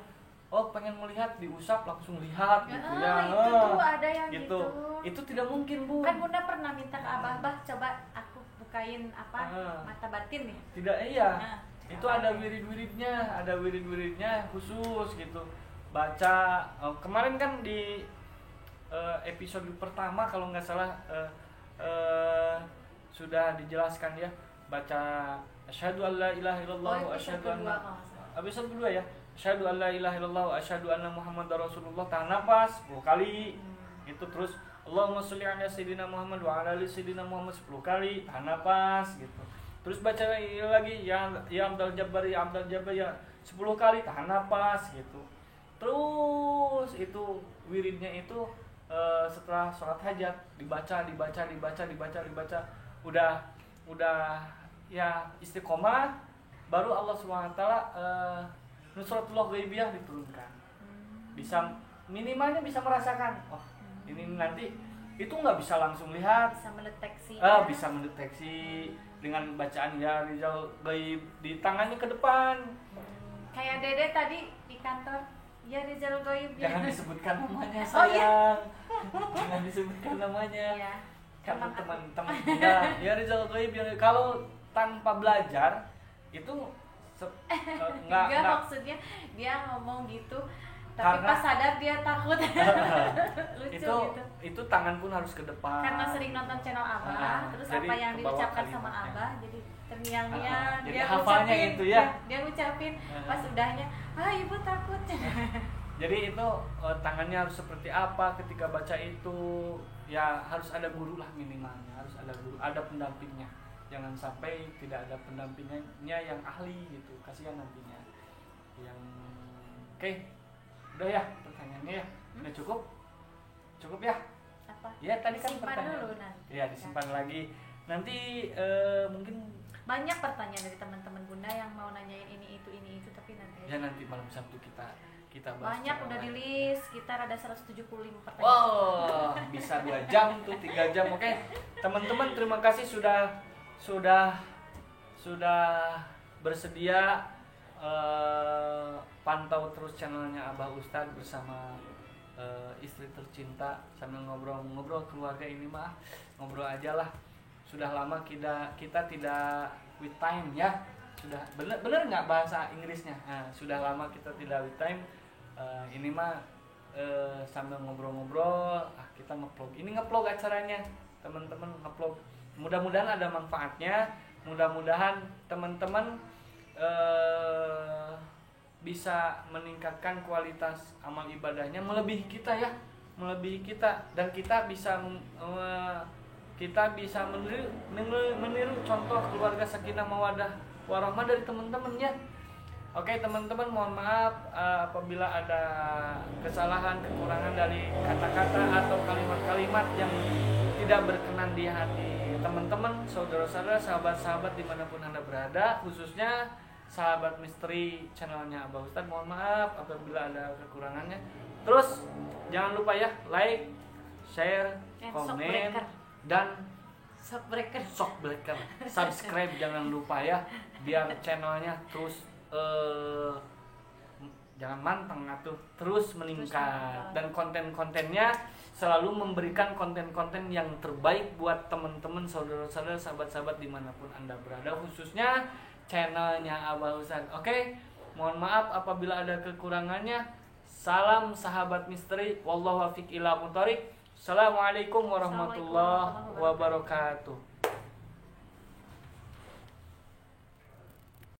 oh pengen melihat diusap langsung lihat gitu ya.
Itu tuh ada yang
gitu. Itu tidak mungkin Bu.
Kan Bunda pernah minta ke Abah, bah coba aku bukain mata batin nih.
Tidak, iya.
Nah,
itu ada wirid-wiridnya khusus gitu. Baca kemarin kan di episode pertama kalau nggak salah sudah dijelaskan ya, baca asyhadu alla ilaha illallah wa asyhadu anna, episode kedua ya, asyhadu alla ilaha illallah wa asyhadu anna muhammadar rasulullah, tahan nafas 10 kali. Itu terus Allahumma sholli ala sayyidina Muhammad wa ala ali sayyidina Muhammad 10 kali, tahan nafas gitu. Terus baca lagi ya Abdul Jabbar ya Abdul Jabbar ya 10 kali, tahan nafas gitu. Terus itu wiridnya itu setelah sholat hajat dibaca, udah ya istiqomah, baru Allah SWT nusratullah ghaibiyah diturunkan. Bisa minimalnya bisa merasakan, oh ini nanti itu nggak bisa langsung lihat,
bisa mendeteksi.
Bisa mendeteksi dengan bacaan ya Rizal Gaib di tangannya ke depan.
Kayak Dede tadi di kantor, ya Rizal Gaib.
Jangan disebutkan namanya
Oh, iya?
sayang. Jangan disebutkan namanya.
Iya.
Karena teman-teman Bunda, ya Rizal Gaib yang kalau tanpa belajar itu
Enggak, maksudnya dia ngomong gitu tapi
Karena-
pas sadar dia takut. Lucu
itu
gitu.
itu tangan pun harus ke depan.
Karena sering nonton channel Abah, terus
jadi
apa yang
kebawa
diucapkan sama
kalimatnya.
Abah jadi terngiang-ngiang.
Jadi
Dia
hafalnya
ngucapin,
itu ya.
Dia ngucapin pas udahnya, ibu takut.
Jadi itu tangannya harus seperti apa ketika baca itu, ya harus ada guru lah minimalnya, harus ada guru, ada pendampingnya. Jangan sampai tidak ada pendampingnya yang ahli gitu, kasihan nantinya. Yang oke, udah ya pertanyaannya ya, udah cukup ya.
Apa?
Ya tadi kan
Simpan
pertanyaan.
dulu nanti.
Ya disimpan lagi. Nanti mungkin
Banyak pertanyaan dari teman-teman Bunda yang mau nanyain ini itu tapi nanti
ya nanti malam Sabtu kita bahas.
banyak
secara
udah di
lain.
list, sekitar ada 175 pertanyaan.
Wow, bisa 2 jam tuh, 3 jam. Oke, teman-teman terima kasih sudah bersedia pantau terus channelnya Abah Ustadz bersama istri tercinta sambil ngobrol keluarga ini mah ngobrol aja lah. Sudah lama kita tidak with time ya. Sudah bener nggak bahasa Inggrisnya? Nah, sudah lama kita tidak with time. Ini mah sambil ngobrol-ngobrol, kita nge-vlog. Ini nge-vlog acaranya, teman-teman nge-vlog. Mudah-mudahan ada manfaatnya. Mudah-mudahan teman-teman bisa meningkatkan kualitas amal ibadahnya melebihi kita ya, melebihi kita, dan kita bisa meniru contoh keluarga sakinah mawadah warahmah dari teman-temannya. Oke teman-teman, mohon maaf apabila ada kesalahan, kekurangan dari kata-kata atau kalimat-kalimat yang tidak berkenan di hati teman-teman, saudara-saudara, sahabat-sahabat dimanapun Anda berada, khususnya sahabat misteri channelnya Abah Ustadz. Mohon maaf apabila ada kekurangannya. Terus jangan lupa ya, like, share, komen, dan
Shockbreaker.
subscribe jangan lupa ya, biar channelnya terus jangan manteng atuh, terus meningkat, dan konten-kontennya selalu memberikan konten-konten yang terbaik buat teman-teman, saudara-saudara, sahabat-sahabat dimanapun Anda berada, khususnya channelnya Abah Ustadz. Oke, mohon maaf apabila ada kekurangannya. Salam sahabat misteri, wallahu wafiq ila muthariq. Assalamualaikum warahmatullahi wabarakatuh.